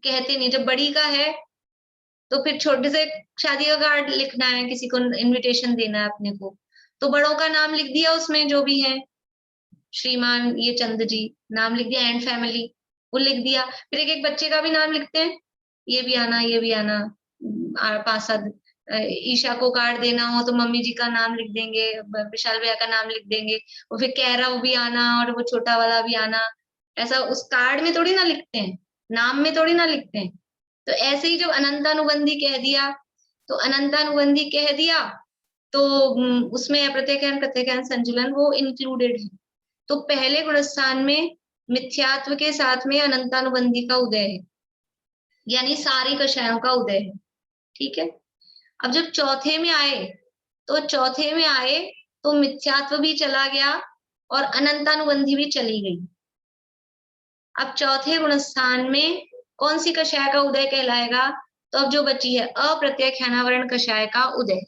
कहते नहीं। जब बड़ी का है तो फिर छोटे से शादी का कार्ड लिखना है, किसी को इनविटेशन देना है अपने को, तो बड़ों का नाम लिख दिया उसमें जो भी है, श्रीमान ये चंद जी नाम लिख दिया, एंड फैमिली वो लिख दिया। फिर एक एक बच्चे का भी नाम लिखते हैं, ये भी आना, ये भी आना, 5-7। ईशा को कार्ड देना हो तो मम्मी जी का नाम लिख देंगे, विशाल भैया का नाम लिख देंगे, और फिर कैरव भी आना और वो छोटा वाला भी आना। ऐसा उस कार्ड में थोड़ी ना लिखते हैं, नाम में थोड़ी ना लिखते हैं। तो ऐसे ही जब अनंतानुबंधी कह दिया, तो अनंतानुबंधी कह दिया तो उसमें अप्रत्यख्यान, प्रत्याख्यान, संचलन वो इंक्लूडेड है। तो पहले गुणस्थान में मिथ्यात्व के साथ में अनंतानुबंधी का उदय है, यानी सारी कषायों का उदय है। ठीक है। अब जब चौथे में आए तो मिथ्यात्व भी चला गया और अनंतानुबंधी भी चली गई। अब चौथे गुणस्थान में कौन सी कषाय का उदय कहलाएगा? तो अब जो बची है अप्रत्यख्यानावरण कषाय का उदय।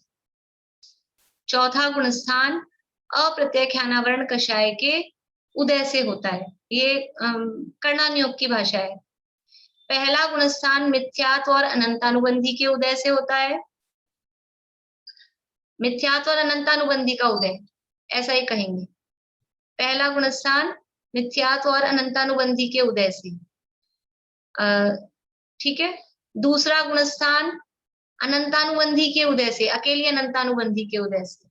चौथा गुणस्थान अप्रत्यख्यानावरण कषाय के उदय से होता है। ये कर्णानुयोग की भाषा है। पहला गुणस्थान मिथ्यात्व और अनंतानुबंधी के उदय से होता है। मिथ्यात्व और अनंतानुबंधी का उदय, ऐसा ही कहेंगे। पहला गुणस्थान मिथ्यात्व और अनंतानुबंधी के उदय से, ठीक है। दूसरा गुणस्थान अनंतानुबंधी के उदय से, अकेली अनंतानुबंधी के उदय से।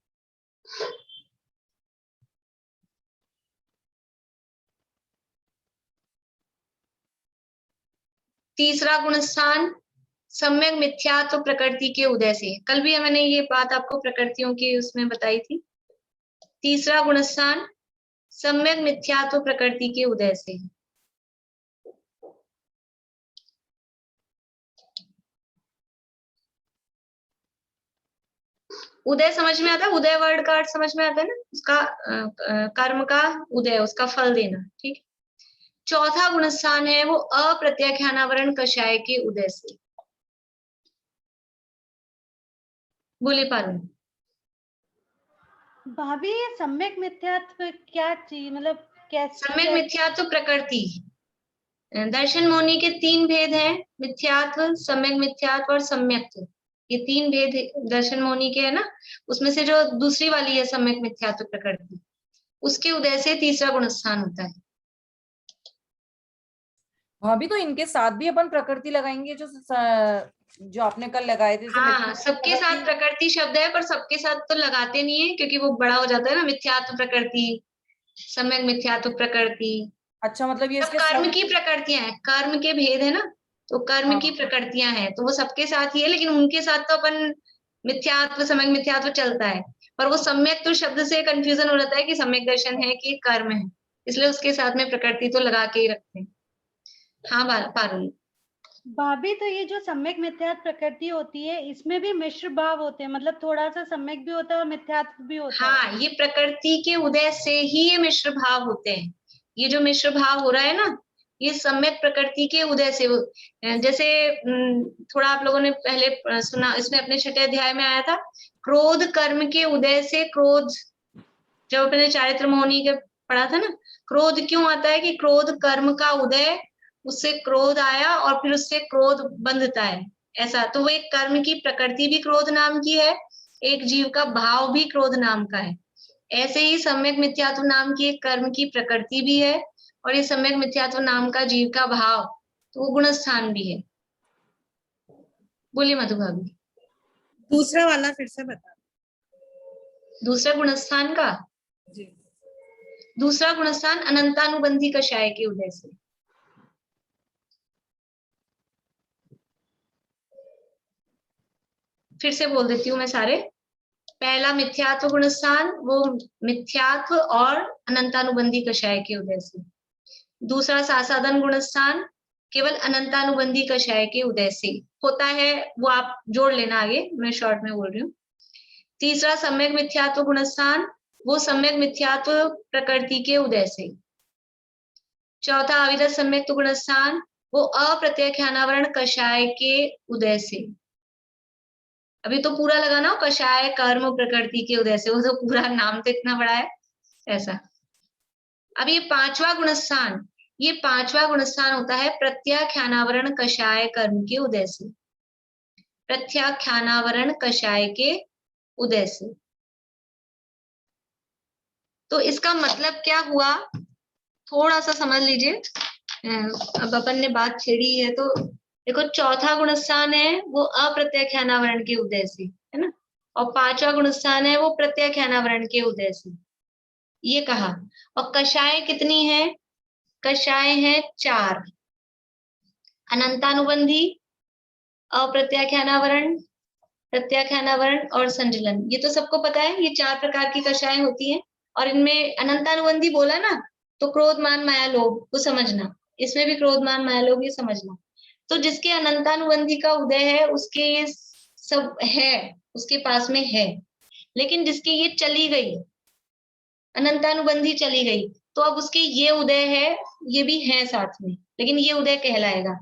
तीसरा गुणस्थान सम्यक मिथ्यात्व प्रकृति के उदय से। कल भी मैंने ये बात आपको प्रकृतियों की उसमें बताई थी। तीसरा गुणस्थान सम्यक मिथ्यात्व प्रकृति के उदय से। उदय समझ में आता है, उदय वर्ड का अर्थ समझ में आता है ना, उसका कर्म का उदय, उसका फल देना, ठीक। चौथा गुणस्थान है वो अप्रत्याख्यानावरण कषाय के उदय से। बोले पारुल। भाभी ये सम्यक मिथ्यात्व क्या चीज, मतलब कैसे? सम्यक मिथ्यात्व प्रकृति, दर्शन मौनी के 3 भेद हैं, मिथ्यात्व, सम्यक मिथ्यात्व और सम्यक्त्व। ये 3 भेद दर्शन मौनी के है ना, उसमें से जो दूसरी वाली है सम्यक मिथ्यात्व प्रकृति, उसके उदय से तीसरा गुणस्थान होता है। भाभी तो इनके साथ भी अपन प्रकृति लगाएंगे, जो आपने कल लगाए थे। हाँ, सबके साथ प्रकृति शब्द है, पर सबके साथ तो लगाते नहीं है क्योंकि वो बड़ा हो जाता है ना, मिथ्यात्व प्रकृति, सम्यक मिथ्यात्व प्रकृति। अच्छा, मतलब ये सब इसके कर्म की प्रकृतियां हैं, कर्म के भेद है ना, तो कर्म की हाँ। प्रकृतियां हैं, तो वो सबके साथ ही है, लेकिन उनके साथ तो अपन मिथ्यात्व सम्यक मिथ्यात्व चलता है, पर वो सम्यक तो शब्द से कंफ्यूजन हो जाता है कि सम्यक दर्शन है कि कर्म है, इसलिए उसके साथ में प्रकृति तो लगा के ही रखते हैं। हाँ पारुल। भाभी तो ये जो सम्यक मिथ्यात्व प्रकृति होती है, इसमें भी मिश्र भाव होते हैं, मतलब थोड़ा सा सम्यक भी होता है और मिथ्यात्व भी होता है। हाँ, ये प्रकृति के उदय से ही ये मिश्र भाव होते हैं। ये जो मिश्र भाव हो रहा है ना, ये सम्यक प्रकृति के उदय से, जैसे थोड़ा आप लोगों ने पहले सुना, इसमें अपने 6ठे अध्याय में आया था, क्रोध कर्म के उदय से, क्रोध जब अपने चारित्र मौनी के पढ़ा था ना, क्रोध क्यों आता है कि क्रोध कर्म का उदय, उससे क्रोध आया और फिर उससे क्रोध बंधता है, ऐसा। तो वो एक कर्म की प्रकृति भी क्रोध नाम की है, एक जीव का भाव भी क्रोध नाम का है। ऐसे ही सम्यक मिथ्यात्व नाम की एक कर्म की प्रकृति भी है, और ये सम्यक मिथ्यात्व नाम का जीव का भाव, तो वो गुणस्थान भी है। बोलिए मधु भाभी। दूसरा वाला फिर से बता। दूसरा गुणस्थान का जी। दूसरा गुणस्थान अनंतानुबंधी कषाय के उदय से। फिर से बोल देती हूँ मैं सारे। पहला मिथ्यात्व गुणस्थान, वो मिथ्यात्व और अनंतानुबंधी कषाय के उदय से। दूसरा सासाधन गुणस्थान, केवल अनंतानुबंधी कषाय के उदय से होता है, वो आप जोड़ लेना आगे, मैं शॉर्ट में बोल रही हूँ। तीसरा सम्यक मिथ्यात्व गुणस्थान, वो सम्यक मिथ्यात्व प्रकृति के उदय से। चौथा अविरत सम्यक गुणस्थान, वो अप्रत्याख्यानावरण कषाय के उदय से। अभी तो पूरा लगाना हो, कषाय कर्म प्रकृति के उदय से, वो तो पूरा नाम तो इतना बड़ा है, ऐसा। अब ये पांचवा गुणस्थान, ये पांचवा गुणस्थान होता है प्रत्याख्यानावरण कषाय कर्म के उदय से। प्रत्याख्यानावरण कषाय के उदय से। तो इसका मतलब क्या हुआ, थोड़ा सा समझ लीजिए। अब अपन ने बात छेड़ी है तो देखो, चौथा गुणस्थान है वो अप्रत्याख्यानावरण के उदय से, है ना, और पांचवा गुणस्थान है वो प्रत्याख्यानावरण के उदय से, ये कहा। और कषाय कितनी है, कषाय है 4, अनंतानुबंधी, अप्रत्याख्यानावरण, प्रत्याख्यानावरण और संजलन। ये तो सबको पता है, ये 4 प्रकार की कषाय होती हैं। और इनमें अनंतानुबंधी बोला ना, तो क्रोध मान माया लोभ, वो समझना, इसमें भी क्रोध मान माया लोभ, ये समझना। तो जिसके अनंतानुबंधी का उदय है, उसके ये सब है, उसके पास में है। लेकिन जिसकी ये चली गई, अनंतानुबंधी चली गई, तो अब उसके ये उदय है, ये भी है साथ में, लेकिन ये उदय कहलाएगा।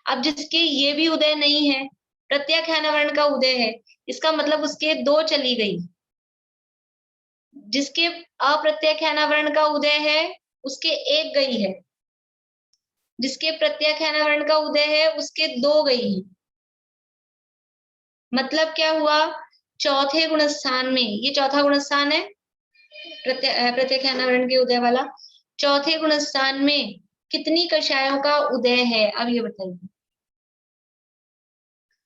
अब जिसके ये भी उदय नहीं है, प्रत्याख्यानावरण का उदय है, इसका मतलब उसके 2 चली गई। जिसके अप्रत्याख्यानावरण का उदय है, उसके 1 गई है। जिसके प्रत्याख्यानावरण का उदय है, उसके 2 गई है। मतलब क्या हुआ चौथे गुणस्थान में, ये चौथा गुणस्थान है प्रत्येक के उदय वाला, चौथे गुणस्थान में कितनी कषायों का उदय है? अब ये बताइए,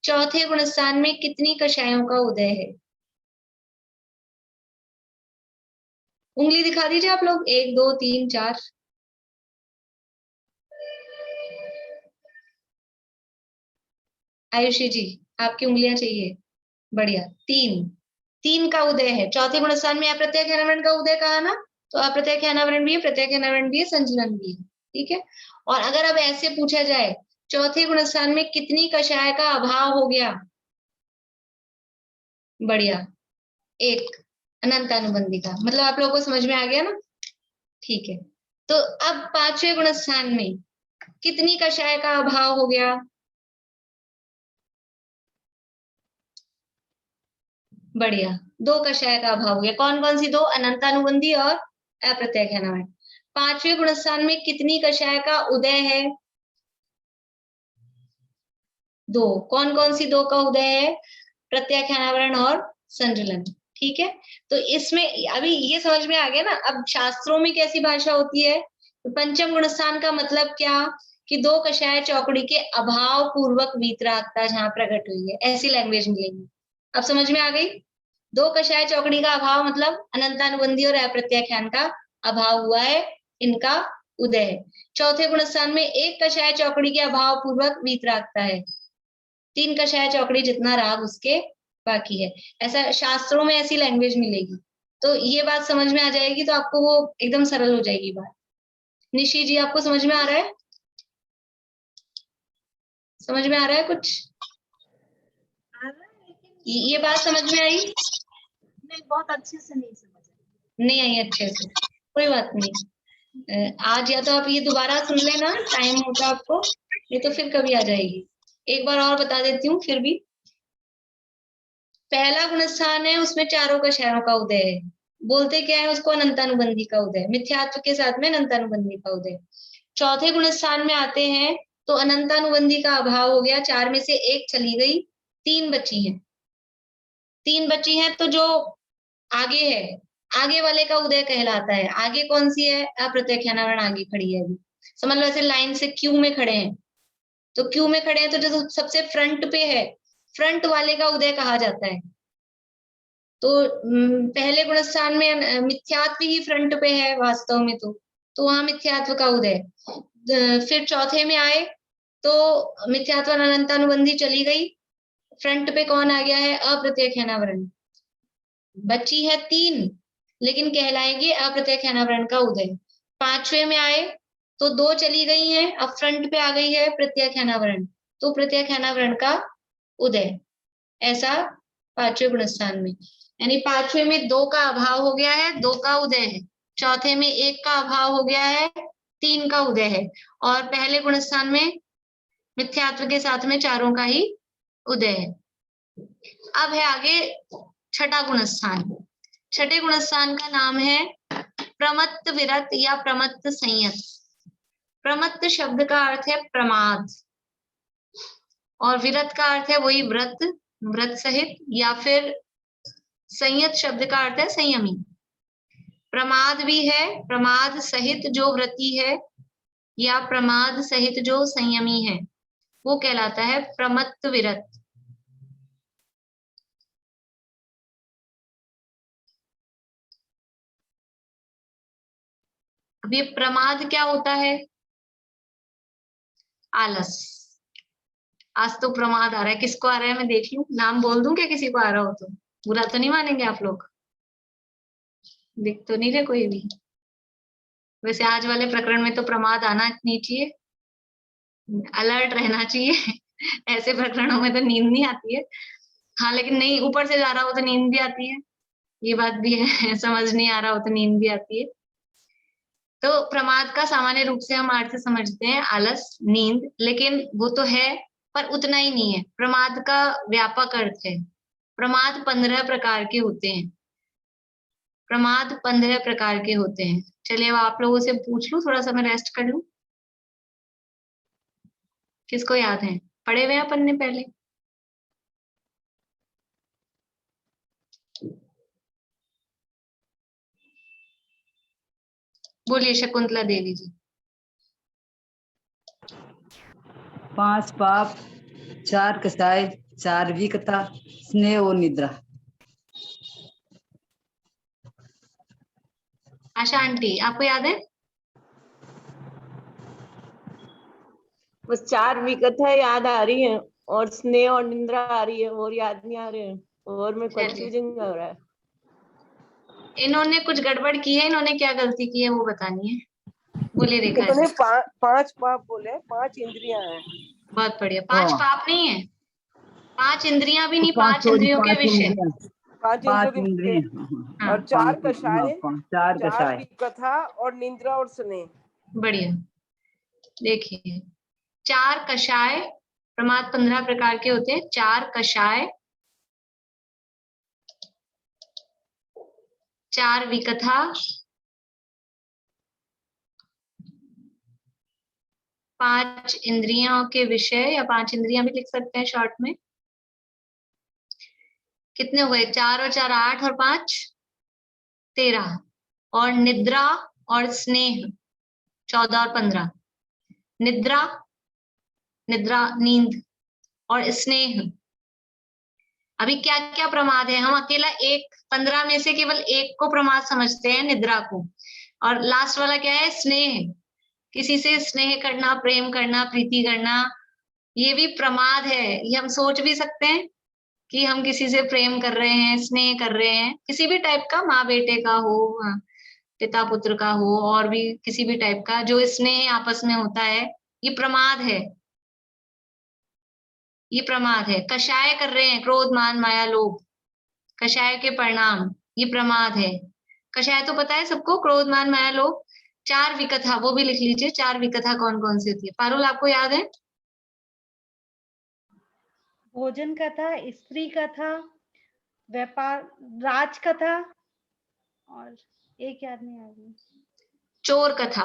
चौथे गुणस्थान में कितनी कषायों का उदय है? उंगली दिखा दीजिए आप लोग, 1 2 3 4। आयुषी जी, आपकी उंगलियां चाहिए, बढ़िया। 3 का उदय है चौथे गुणस्थान में। अप्रत्यय खैनावरण का उदय कहा ना, तो अप्रत्यय खैनावरण भी है, प्रत्यय खैनावरण भी है, संचलन भी है, ठीक है। और अगर अब ऐसे पूछा जाए चौथे गुणस्थान में कितनी कषाय का अभाव हो गया? बढ़िया, 1 अनंतानुबंधी का। मतलब आप लोगों को समझ में आ गया ना, ठीक है। तो अब पांचवें गुणस्थान में कितनी कषाय का अभाव हो गया? बढ़िया, 2 कषाय का अभाव हो गया। कौन कौन सी 2? अनंतानुबंधी और अप्रत्यय खैनावरण। पांचवें गुणस्थान में कितनी कषाय का उदय है? 2। कौन कौन सी 2 का उदय है? प्रत्यय खैनावरण और संचलन, ठीक है। तो इसमें अभी ये समझ में आ गया ना। अब शास्त्रों में कैसी भाषा होती है? तो पंचम गुणस्थान का मतलब क्या कि 2 कषाय चौकड़ी के अभाव पूर्वक वीतरागता जहां प्रकट हुई है, ऐसी लैंग्वेज मिलेगी। अब समझ में आ गई? 2 कषाय चौकड़ी का अभाव मतलब अनंतानुबंधी और अप्रत्यय खैन का अभाव हुआ है, इनका उदय है। चौथे गुणस्थान में 1 कषाय चौकड़ी के अभाव पूर्वक वीतरागता है, 3 कषाय चौकड़ी जितना राग उसके बाकी है। ऐसा शास्त्रों में ऐसी लैंग्वेज मिलेगी, तो ये बात समझ में आ जाएगी, तो आपको वो एकदम सरल हो जाएगी बात। निशी जी, आपको समझ में आ रहा है? समझ में आ रहा है कुछ? ये बात समझ में आई? नहीं, बहुत अच्छे से नहीं समझ आई। नहीं आई अच्छे से, कोई बात नहीं। आज या तो आप ये दोबारा सुन लेना, टाइम होता आपको, नहीं तो फिर कभी आ जाएगी। एक बार और बता देती हूँ फिर भी। पहला गुणस्थान है, उसमें चारों कषायों का उदय है। बोलते क्या है उसको? अनंतानुबंधी का उदय, मिथ्यात्व के साथ में अनंतानुबंधी का उदय। चौथे गुणस्थान में आते हैं तो अनंतानुबंधी का अभाव हो गया, 4 में से 1 चली गई, 3 बची हैं। 3 बची हैं, तो जो आगे है, आगे वाले का उदय कहलाता है। आगे कौन सी है? अप्रत्यय खैनावरण आगे खड़ी है अभी। समझ लो ऐसे लाइन से क्यू में खड़े हैं, तो क्यू में खड़े हैं तो जो सबसे फ्रंट पे है, फ्रंट वाले का उदय कहा जाता है। तो पहले गुणस्थान में मिथ्यात्व ही फ्रंट पे है वास्तव में, तो वहां मिथ्यात्व का उदय। फिर चौथे में आए तो मिथ्यात्व अनंतानुबंधी चली गई, फ्रंट पे कौन आ गया है? अप्रत्यय खैनावरण। बची है 3, लेकिन कहलाएंगे अप्रत्यय खैनावरण का उदय। पांचवे में आए तो 2 चली गई हैं, अब फ्रंट पे आ गई है प्रत्यय खैनावरण, तो प्रत्यय खैनावरण का उदय। ऐसा पांचवें गुणस्थान में, यानी पांचवे में 2 का अभाव हो गया है, 2 का उदय है। चौथे में 1 का अभाव हो गया है, 3 का उदय है। और पहले गुणस्थान में मिथ्यात्व के साथ में चारों का ही उदय है। अब है आगे छठा गुणस्थान। छठे गुणस्थान का नाम है प्रमत्त विरत या प्रमत्त संयत। प्रमत्त शब्द का अर्थ है प्रमाद, और विरत का अर्थ है वही व्रत, व्रत सहित, या फिर संयत शब्द का अर्थ है संयमी। प्रमाद भी है, प्रमाद सहित जो व्रती है या प्रमाद सहित जो संयमी है, वो कहलाता है प्रमत्त विरत। अब ये प्रमाद क्या होता है? आलस। आज तो प्रमाद आ रहा है, किसको आ रहा है मैं देख लूं, नाम बोल दूं क्या किसी को आ रहा हो तो? बुरा तो नहीं मानेंगे आप लोग? दिख तो नहीं रहे कोई भी। वैसे आज वाले प्रकरण में तो प्रमाद आना नहीं चाहिए, अलर्ट रहना चाहिए। ऐसे प्रकरणों में तो नींद नहीं आती है। हाँ, लेकिन नहीं ऊपर से जा रहा हो तो नींद भी आती है, ये बात भी है। समझ नहीं आ रहा हो तो नींद भी आती है। तो प्रमाद का सामान्य रूप से हम अर्थ समझते हैं आलस, नींद, लेकिन वो तो है पर उतना ही नहीं है। प्रमाद का व्यापक अर्थ है। प्रमाद 15 प्रकार के होते हैं। प्रमाद 15 प्रकार के होते हैं। चलिए अब आप लोगों से पूछ लूं, थोड़ा सा मैं रेस्ट कर लूं। किसको याद है? पढ़े हुए अपन ने पहले? बोलिए शकुंतला देवी जी। 5 पाप, 4 कसाय, 4 विकथा, स्नेह और निद्रा। आशा आंटी आपको याद है? बस 4 विकथा याद आ रही है और स्नेह और निंद्रा आ रही है, और याद नहीं आ रहे हैं, और मैं चलिए। कंफ्यूजिंग हो रहा है। इन्होंने कुछ गड़बड़ की है, इन्होंने क्या गलती की है वो बतानी है। बोलिए रेखा इन्होंने जी। 5 पाप बोले, 5 इंद्रियां हैं। बहुत बढ़िया। 5 हाँ। पाप नहीं है, 5 इंद्रियां भी नहीं, 5 5 इंद्रियों के विषय। 5 5 इंद्रियों के इंद्रिय हाँ। और 4 कषाय, 4 4 कसाय। विकथा और निंद्रा और स्नेह। बढ़िया। देखिए 4 कषाय, प्रमाद 15 प्रकार के होते हैं। 4 कषाय, 4 विकथा, 5 इंद्रियों के विषय, या 5 इंद्रियां भी लिख सकते हैं शॉर्ट में। कितने हो गए? 4 और 4 8 और 5 13, और निद्रा और स्नेह 14 और 15। निद्रा, निद्रा नींद, और स्नेह। अभी क्या क्या प्रमाद है? हम अकेला एक 15 में से केवल एक को प्रमाद समझते हैं, निद्रा को। और लास्ट वाला क्या है? स्नेह। किसी से स्नेह करना, प्रेम करना, प्रीति करना, ये भी प्रमाद है। ये हम सोच भी सकते हैं कि हम किसी से प्रेम कर रहे हैं, स्नेह कर रहे हैं, किसी भी टाइप का, माँ बेटे का हो, पिता पुत्र का हो, और भी किसी भी टाइप का जो स्नेह आपस में होता है, ये प्रमाद है। ये प्रमाद है। कषाय कर रहे हैं, क्रोध मान माया लोभ, कषाय के परिणाम, ये प्रमाद है। कषाय तो पता है सबको, क्रोध मान माया लोभ। 4 विकथा वो भी लिख लीजिए। 4 विकथा कौन कौन सी होती है? पारुल आपको याद है? भोजन कथा, स्त्री कथा, व्यापार, राज कथा, और एक याद नहीं आ रही। चोर कथा,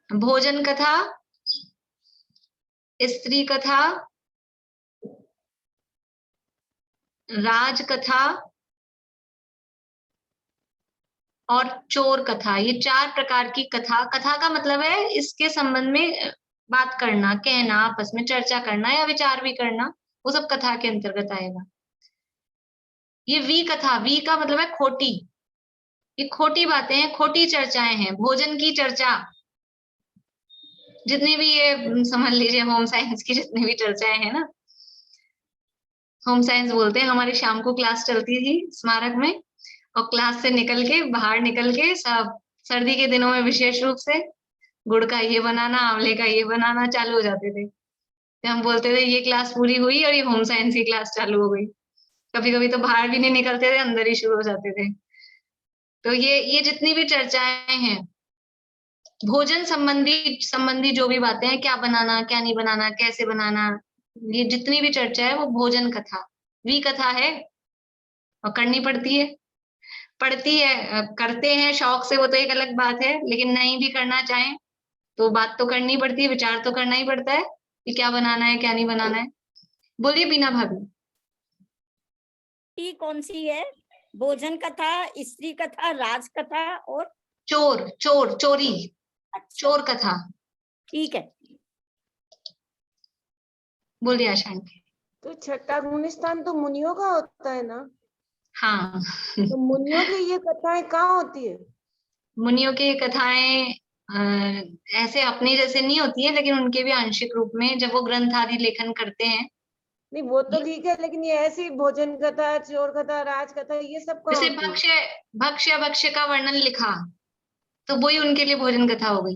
भोजन कथा, स्त्री कथा, राज कथा और चोर कथा। ये 4 प्रकार की कथा। कथा का मतलब है इसके संबंध में बात करना, कहना, आपस में चर्चा करना या विचार भी करना, वो सब कथा के अंतर्गत आएगा। ये वी कथा, वी का मतलब है खोटी। ये खोटी बातें हैं, खोटी चर्चाएं हैं, भोजन की चर्चा। जितनी भी ये समझ लीजिए होम साइंस की जितनी भी चर्चाएं हैं ना, होम साइंस बोलते हैं। हमारी शाम को क्लास चलती थी स्मारक में, और क्लास से निकल के बाहर निकल के सब सर्दी के दिनों में विशेष रूप से गुड़ का ये बनाना, आंवले का ये बनाना चालू हो जाते थे। तो हम बोलते थे ये क्लास पूरी हुई और ये होम साइंस की क्लास चालू हो गई। कभी कभी तो बाहर भी नहीं निकलते थे, अंदर ही शुरू हो जाते थे। तो ये जितनी भी चर्चाएं हैं, भोजन संबंधी जो भी बातें हैं, क्या बनाना, क्या नहीं बनाना, कैसे बनाना, ये जितनी भी चर्चा है वो भोजन कथा, वी कथा है। और करनी पड़ती है, पड़ती है, करते हैं शौक से, वो तो एक अलग बात है। लेकिन नहीं भी करना चाहें तो बात तो करनी पड़ती है, विचार तो करना ही पड़ता है कि क्या बनाना है, क्या नहीं बनाना है। बोलिए बीना भाभी। कौन सी है? भोजन कथा, स्त्री कथा, राज कथा और चोर, चोर, चोरी। अच्छा, चोर कथा। ठीक है। बोलिए आशा आंटी। तो छठा गुण स्थान तो मुनियों का होता है ना? हाँ। तो मुनियों की ये कथाएं कहाँ होती है? मुनियों की कथाएं ऐसे अपने जैसे नहीं होती है, लेकिन उनके भी आंशिक रूप में जब वो ग्रंथ आदि लेखन करते हैं। नहीं वो तो ठीक है, लेकिन ये ऐसी भोजन कथा, चोर कथा, राज कथा, ये सब कहाँ जैसे होती है? भक्ष्य भक्ष्य का वर्णन लिखा, तो वही उनके लिए भोजन कथा हो गई।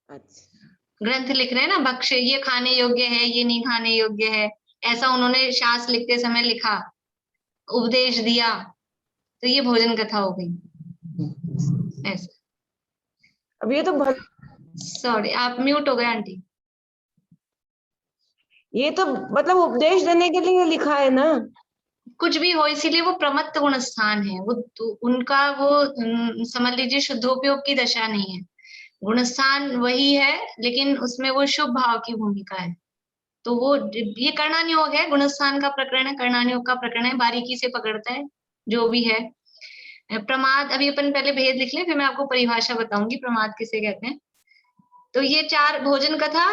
अच्छा, ग्रंथ लिख रहे हैं ना, भक्ष्य ये खाने योग्य है, ये नहीं खाने योग्य है, ऐसा उन्होंने शास्त्र लिखते समय लिखा, उपदेश दिया, तो ये भोजन कथा हो गई। ऐसा। अब ये तो सॉरी, आप म्यूट हो गए आंटी। ये तो मतलब उपदेश देने के लिए लिखा है ना? कुछ भी हो, इसीलिए वो प्रमत्त गुण स्थान है। वो तो उनका वो समझ लीजिए शुद्धोपयोग की दशा नहीं है। गुणस्थान वही है, लेकिन उसमें वो शुभ भाव की भूमिका है। तो वो ये कर्णानियोग है, गुणस्थान का प्रकरण है, कर्णानियोग का प्रकरण है, बारीकी से पकड़ता है जो भी है। प्रमाद, अभी अपन पहले भेद लिख लें, फिर मैं आपको परिभाषा बताऊंगी प्रमाद किसे कहते हैं। तो ये 4, भोजन कथा,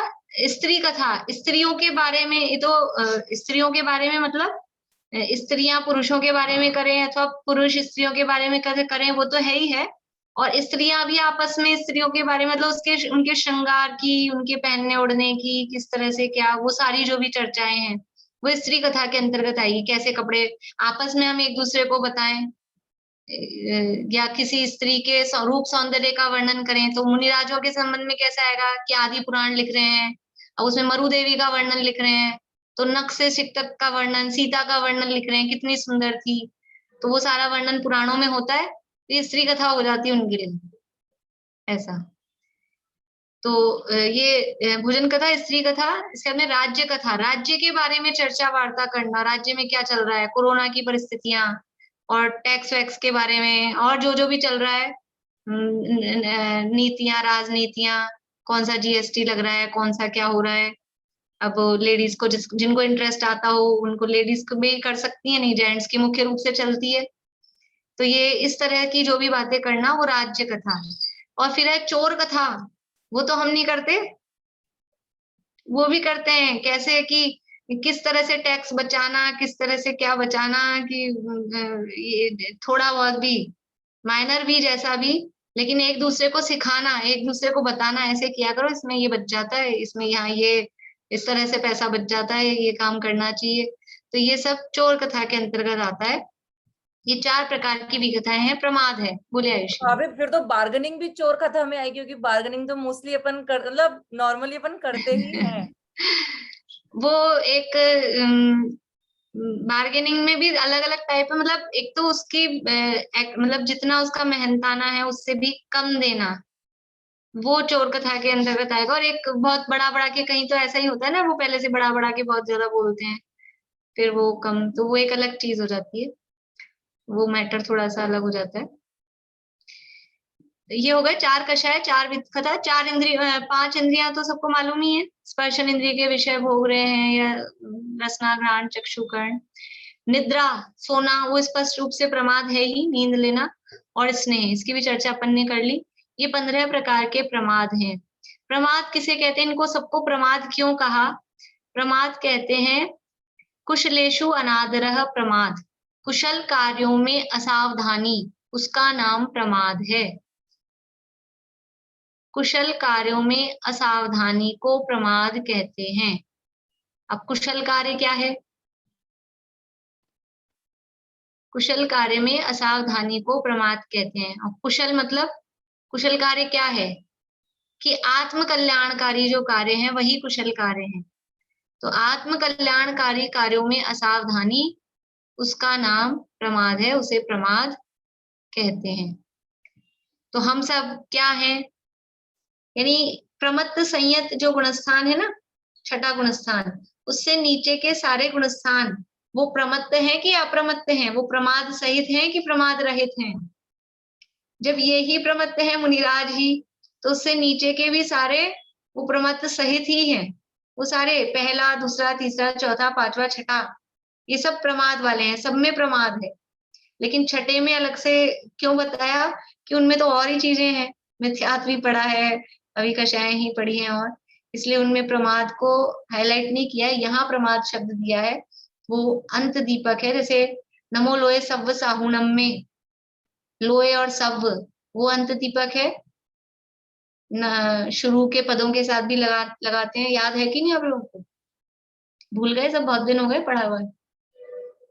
स्त्री कथा, स्त्रियों के बारे में, ये तो स्त्रियों के बारे में मतलब स्त्रियां पुरुषों के बारे में करें अथवा पुरुष स्त्रियों के बारे में करें, वो तो है ही है। और स्त्रियां भी आपस में स्त्रियों के बारे में, मतलब उसके उनके श्रृंगार की, उनके पहनने ओढ़ने की, किस तरह से क्या, वो सारी जो भी चर्चाएं हैं वो स्त्री कथा के अंतर्गत आएगी। कैसे कपड़े आपस में हम एक दूसरे को बताएं, या किसी स्त्री के रूप सौंदर्य का वर्णन करें तो मुनिराजों के संबंध में कैसा आएगा कि आदि पुराण लिख रहे हैं और उसमें मरु देवी का वर्णन लिख रहे हैं, तो नख से शिक्तक का वर्णन, सीता का वर्णन लिख रहे हैं, कितनी सुंदर थी, तो वो सारा वर्णन पुराणों में होता है, तो ये स्त्री कथा हो जाती है उनके लिए, ऐसा। तो ये भोजन कथा, स्त्री कथा। इसके बाद में राज्य कथा, राज्य के बारे में चर्चा वार्ता करना, राज्य में क्या चल रहा है, कोरोना की परिस्थितियां और टैक्स वैक्स के बारे में, और जो भी चल रहा है, नीतियां, राजनीतियां, कौन सा जीएसटी लग रहा है, कौन सा क्या हो रहा है। अब लेडीज को जिनको इंटरेस्ट आता हो उनको लेडीज को भी कर सकती है, नहीं जेंट्स की मुख्य रूप से चलती है। तो ये इस तरह की जो भी बातें करना वो राज्य कथा है। और फिर है चोर कथा, वो तो हम नहीं करते, वो भी करते हैं, कैसे कि किस तरह से टैक्स बचाना, किस तरह से क्या बचाना, कि ये थोड़ा बहुत भी माइनर भी जैसा भी, लेकिन एक दूसरे को सिखाना, एक दूसरे को बताना, ऐसे किया करो, इसमें ये बच जाता है, इसमें यहाँ ये इस तरह से पैसा बच जाता है, ये काम करना चाहिए। तो ये सब चोर कथा के अंतर्गत आता है। ये 4 प्रकार की भी कथाएं हैं, प्रमाद है। बोले आयुषी। अभी फिर तो बार्गेनिंग भी चोर कथा में आएगी, क्योंकि बार्गेनिंग तो मोस्टली अपन मतलब नॉर्मली अपन करते ही हैं। वो एक बार्गेनिंग में भी अलग अलग टाइप है, मतलब एक तो उसकी मतलब जितना उसका मेहनताना है उससे भी कम देना, वो चोर कथा के अंतर्गत आएगा। और एक बहुत बड़ा बड़ा के, कहीं तो ऐसा ही होता है ना, वो पहले से बड़ा बड़ा के बहुत ज्यादा बोलते हैं, फिर वो कम, तो वो एक अलग चीज हो जाती है, वो मैटर थोड़ा सा अलग हो जाता है। ये हो गए 4 कषाय, 4 वित्त कथा। 4 इंद्रिय, 5 इंद्रियां तो सबको मालूम ही है, स्पर्शन इंद्रिय के विषय भोग रहे हैं, या रसना, घ्राण, चक्षु, कर्ण। निद्रा, सोना, वो स्पष्ट रूप से प्रमाद है ही, नींद लेना। और स्नेह, इसकी भी चर्चा अपन ने कर ली। ये 15 प्रकार के प्रमाद हैं। प्रमाद किसे कहते हैं, इनको सबको प्रमाद क्यों कहा? प्रमाद कहते हैं कुशलेषु अनादरः प्रमाद, कुशल कार्यों में असावधानी, उसका नाम प्रमाद है। कुशल कार्यों में असावधानी को प्रमाद कहते हैं। अब कुशल कार्य क्या है? कुशल कार्य में असावधानी को प्रमाद कहते हैं। और कुशल मतलब, कुशल कार्य क्या है कि आत्म कल्याणकारी जो कार्य है वही कुशल कार्य है। तो आत्म कल्याणकारी कार्यों में असावधानी, उसका नाम प्रमाद है, उसे प्रमाद कहते हैं। तो हम सब क्या हैं, यानी प्रमत्त संयत जो गुणस्थान है ना, 6ठा गुणस्थान, उससे नीचे के सारे गुणस्थान वो प्रमत्त हैं कि अप्रमत्त हैं, वो प्रमाद सहित हैं कि प्रमाद रहित हैं। जब ये ही प्रमत्त है मुनिराज ही, तो उससे नीचे के भी सारे वो प्रमत्त सहित ही हैं। वो सारे पहला, दूसरा, तीसरा, चौथा, पांचवा, छठा, ये सब प्रमाद वाले हैं, सब में प्रमाद है। लेकिन छठे में अलग से क्यों बताया कि उनमें तो और ही चीजें हैं, मिथ्यात्व भी पढ़ा है, अभी कषाय ही पढ़ी है, और इसलिए उनमें प्रमाद को हाईलाइट नहीं किया है। यहाँ प्रमाद शब्द दिया है, वो अंत दीपक है। जैसे नमो लोए सव्व साहुणम में लोए और सव्व वो अंत दीपक है, शुरू के पदों के साथ भी लगाते हैं, याद है कि नहीं आप लोगों को? भूल गए सब, बहुत दिन हो गए पढ़ा हुआ।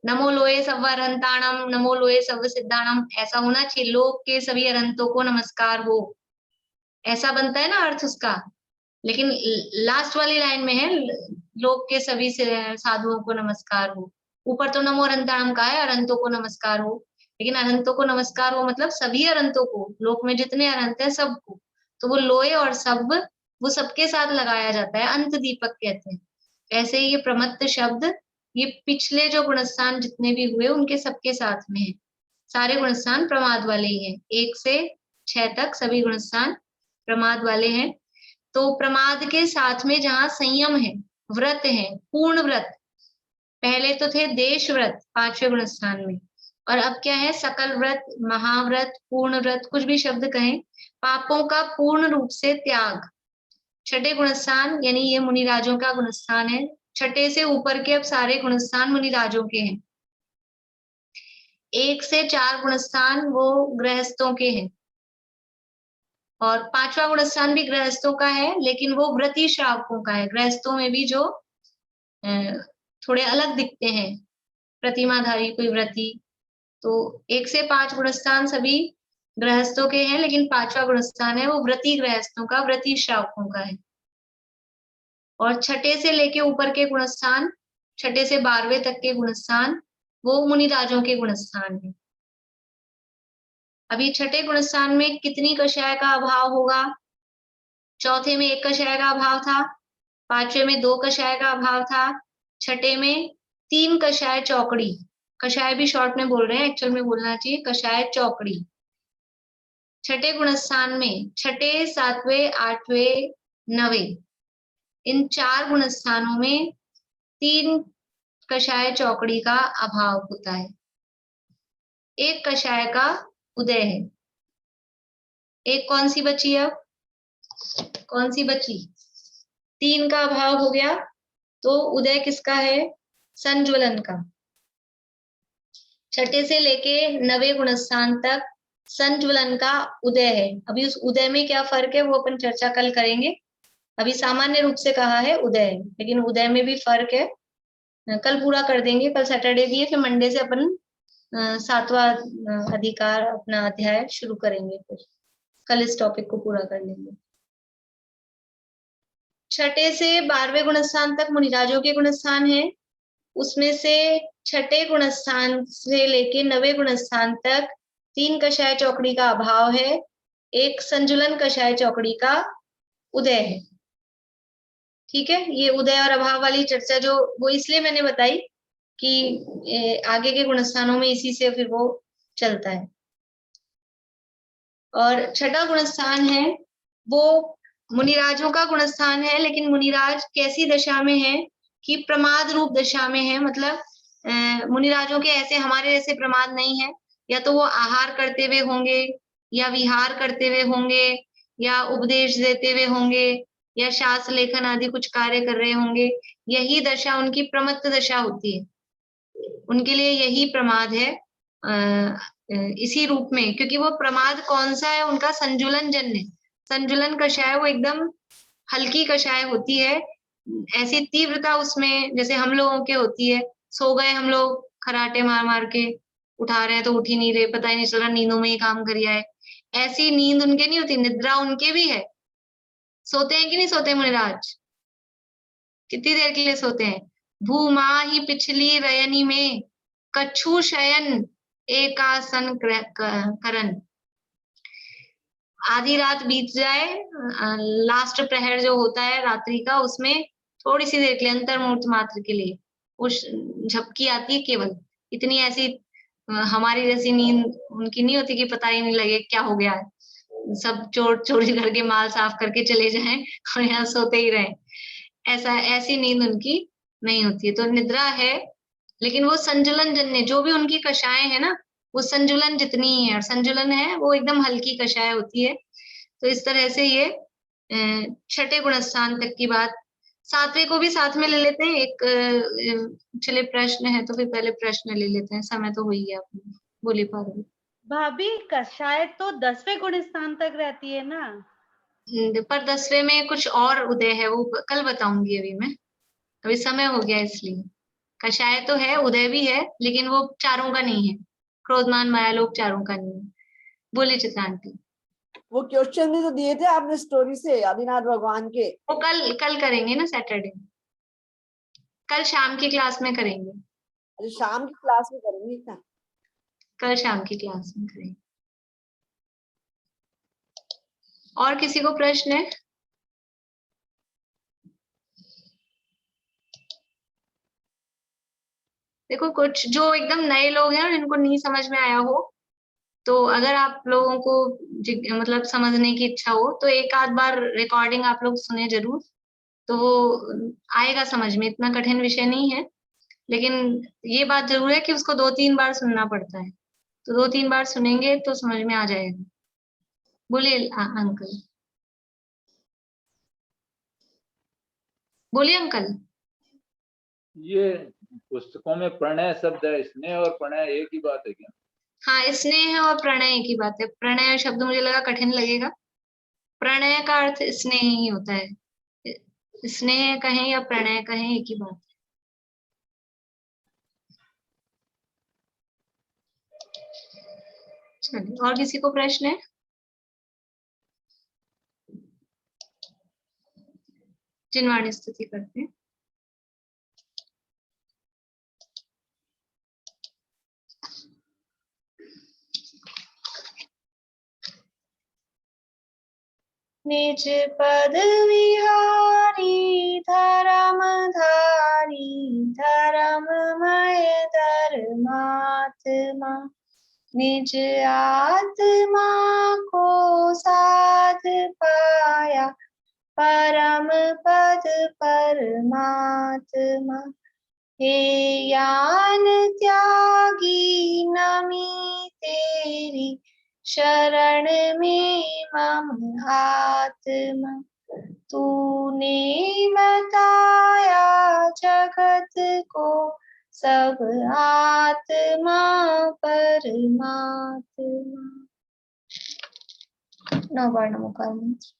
नमो लोए सव्व अरंताणम, नमो लोए सव्व सिद्धाणम, ऐसा होना चाहिए, लोक के सभी अरंतों को नमस्कार हो, ऐसा बनता है ना अर्थ उसका। लेकिन लास्ट वाली लाइन में है लोक के सभी साधुओं को नमस्कार हो। ऊपर तो नमो अरंताणम का है, अरंतों को नमस्कार हो, लेकिन अरंतों को नमस्कार हो मतलब सभी अरंतों को, लोक में जितने अरंत है सबको। तो वो लोए और सब, वो सबके साथ लगाया जाता है, अंत दीपक कहते हैं। ऐसे ही ये प्रमत्त शब्द, ये पिछले जो गुणस्थान जितने भी हुए उनके सबके साथ में है। सारे गुणस्थान प्रमाद वाले ही हैं, 1 से 6 तक सभी गुणस्थान प्रमाद वाले हैं। तो प्रमाद के साथ में जहाँ संयम है, व्रत है, पूर्ण व्रत, पहले तो थे देश व्रत 5वें गुणस्थान में, और अब क्या है, सकल व्रत, महाव्रत, पूर्ण व्रत, कुछ भी शब्द कहें, पापों का पूर्ण रूप से त्याग। छठे गुणस्थान यानी ये मुनिराजों का गुणस्थान है। छठे से ऊपर के अब सारे गुणस्थान मुनिराजों के हैं। 1 से 4 गुणस्थान वो गृहस्थों के हैं, और 5वां गुणस्थान भी गृहस्थों का है, लेकिन वो व्रती श्रावकों का है। गृहस्थों में भी जो थोड़े अलग दिखते हैं, प्रतिमाधारी कोई व्रती, तो 1 से 5 गुणस्थान सभी गृहस्थों के हैं, लेकिन 5वां गुणस्थान है वो व्रती गृहस्थों का, व्रती श्रावकों का है। और छठे से लेके ऊपर के गुणस्थान, छठे से 12वें तक के गुणस्थान वो मुनिराजों के गुणस्थान है। अभी छठे गुणस्थान में कितनी कषाय का अभाव होगा? चौथे में 1 कषाय का अभाव था, 5वें में 2 कषाय का अभाव था, छठे में 3 कषाय चौकड़ी। कषाय भी शॉर्ट में बोल रहे हैं, एक्चुअल में बोलना चाहिए कषाय चौकड़ी। छठे गुणस्थान में छठे, 7वें, 8वें, 9वें, इन 4 गुणस्थानों में 3 कषाय चौकड़ी का अभाव होता है। 1 कषाय का उदय है। एक कौन सी बची? अब कौन सी बची? 3 का अभाव हो गया, तो उदय किसका है? संज्वलन का। छठे से लेके 9वें गुणस्थान तक संज्वलन का उदय है। अभी उस उदय में क्या फर्क है वो अपन चर्चा कल करेंगे। अभी सामान्य रूप से कहा है उदय, लेकिन उदय में भी फर्क है, कल पूरा कर देंगे। कल सैटरडे भी है, फिर मंडे से अपन 7वां अधिकार अपना अध्याय शुरू करेंगे। फिर कल इस टॉपिक को पूरा कर लेंगे। छठे से 12वें गुणस्थान तक मुनिराजों के गुणस्थान है। उसमें से छठे गुणस्थान से लेके 9वें गुणस्थान तक 3 कषाय चौकड़ी का अभाव है, 1 संजुलन कषाय चौकड़ी का उदय है। ठीक है, ये उदय और अभाव वाली चर्चा जो वो इसलिए मैंने बताई कि आगे के गुणस्थानों में इसी से फिर वो चलता है। और छठा गुणस्थान है वो मुनिराजों का गुणस्थान है, लेकिन मुनिराज कैसी दशा में है कि प्रमाद रूप दशा में है। मतलब मुनिराजों के ऐसे हमारे जैसे प्रमाद नहीं है, या तो वो आहार करते हुए होंगे, या विहार करते हुए होंगे, या उपदेश देते हुए होंगे, या शास्त्र लेखन आदि कुछ कार्य कर रहे होंगे। यही दशा उनकी प्रमत्त दशा होती है, उनके लिए यही प्रमाद है इसी रूप में। क्योंकि वो प्रमाद कौन सा है? उनका संजुलन जन्य। संजुलन कषाय वो एकदम हल्की कषाय होती है, ऐसी तीव्रता उसमें जैसे हम लोगों के होती है। सो गए हम लोग, खराटे मार मार के उठा रहे हैं तो उठ ही नहीं रहे, पता ही नहीं चल रहा, नींदों में ही काम कर आए। ऐसी नींद उनके नहीं होती, निद्रा उनके भी है। सोते हैं कि नहीं सोते मुनिराज? कितनी देर के लिए सोते हैं? भूमा ही पिछली रयनी में कछु शयन एकासन करन। आधी रात बीत जाए, लास्ट प्रहर जो होता है रात्रि का, उसमें थोड़ी सी देर के लिए, अंतर मुहूर्त मात्र के लिए उस झपकी आती है केवल। इतनी ऐसी हमारी जैसी नींद उनकी नहीं होती कि पता ही नहीं लगे क्या हो गया, सब चोर चोरी करके माल साफ करके चले जाएं और यहाँ सोते ही रहे। ऐसी नींद उनकी नहीं होती है। तो निद्रा है, लेकिन वो संजुलन जन्य जो भी उनकी कषाय है ना, वो संजुलन जितनी ही है, और संजुलन है वो एकदम हल्की कषाय होती है। तो इस तरह से ये छठे गुणस्थान तक की बात। 7वें को भी साथ में ले लेते हैं। एक चले प्रश्न है तो फिर पहले प्रश्न ले लेते हैं, समय तो हो ही गया। बोली पार्वती। भाभी कषाय तो 10वें गुणस्थान तक रहती है ना? पर 10वें में कुछ और उदय है, वो कल बताऊंगी। अभी मैं, अभी समय हो गया इसलिए। कषाय तो है, उदय भी है, लेकिन वो चारों का नहीं है। क्रोधमान मायालोक चारों का नहीं है। बोलिए चित्रांति। वो क्वेश्चन भी तो दिए थे आपने स्टोरी से आदिनाथ भगवान के, वो कल करेंगे ना, सैटरडे कल शाम की क्लास में करेंगे। अच्छा शाम की क्लास में करेंगे क्या? कल शाम की क्लास में करेंगे। और किसी को प्रश्न है? देखो, कुछ जो एकदम नए लोग हैं और इनको नहीं समझ में आया हो, तो अगर आप लोगों को मतलब समझने की इच्छा हो तो एक आध बार रिकॉर्डिंग आप लोग सुने जरूर, तो वो आएगा समझ में। इतना कठिन विषय नहीं है, लेकिन ये बात जरूर है कि उसको 2-3 बार सुनना पड़ता है, तो 2-3 बार सुनेंगे तो समझ में आ जाएगा। बोलिए अंकल, बोलिए अंकल। ये पुस्तकों में प्रणय शब्द है, स्नेह और प्रणय एक ही बात है क्या? हाँ, स्नेह और प्रणय एक ही बात है। प्रणय शब्द मुझे लगा कठिन लगेगा, प्रणय का अर्थ स्नेह ही होता है। स्नेह कहें या प्रणय कहें एक ही बात है। चलिए, और किसी को प्रश्न है? जिनवाणी स्तुति करते हैं। निज पद विहारी धर्मधारी धर्ममय धर्मात्मा, निज आत्मा को साध पाया परम पद परमात्मा। हे ज्ञान त्यागी नमी तेरी शरण में मम आत्मा, तूने बताया जगत को सब आत्मा परमात्मा। नौ बार नमोकार मंत्र।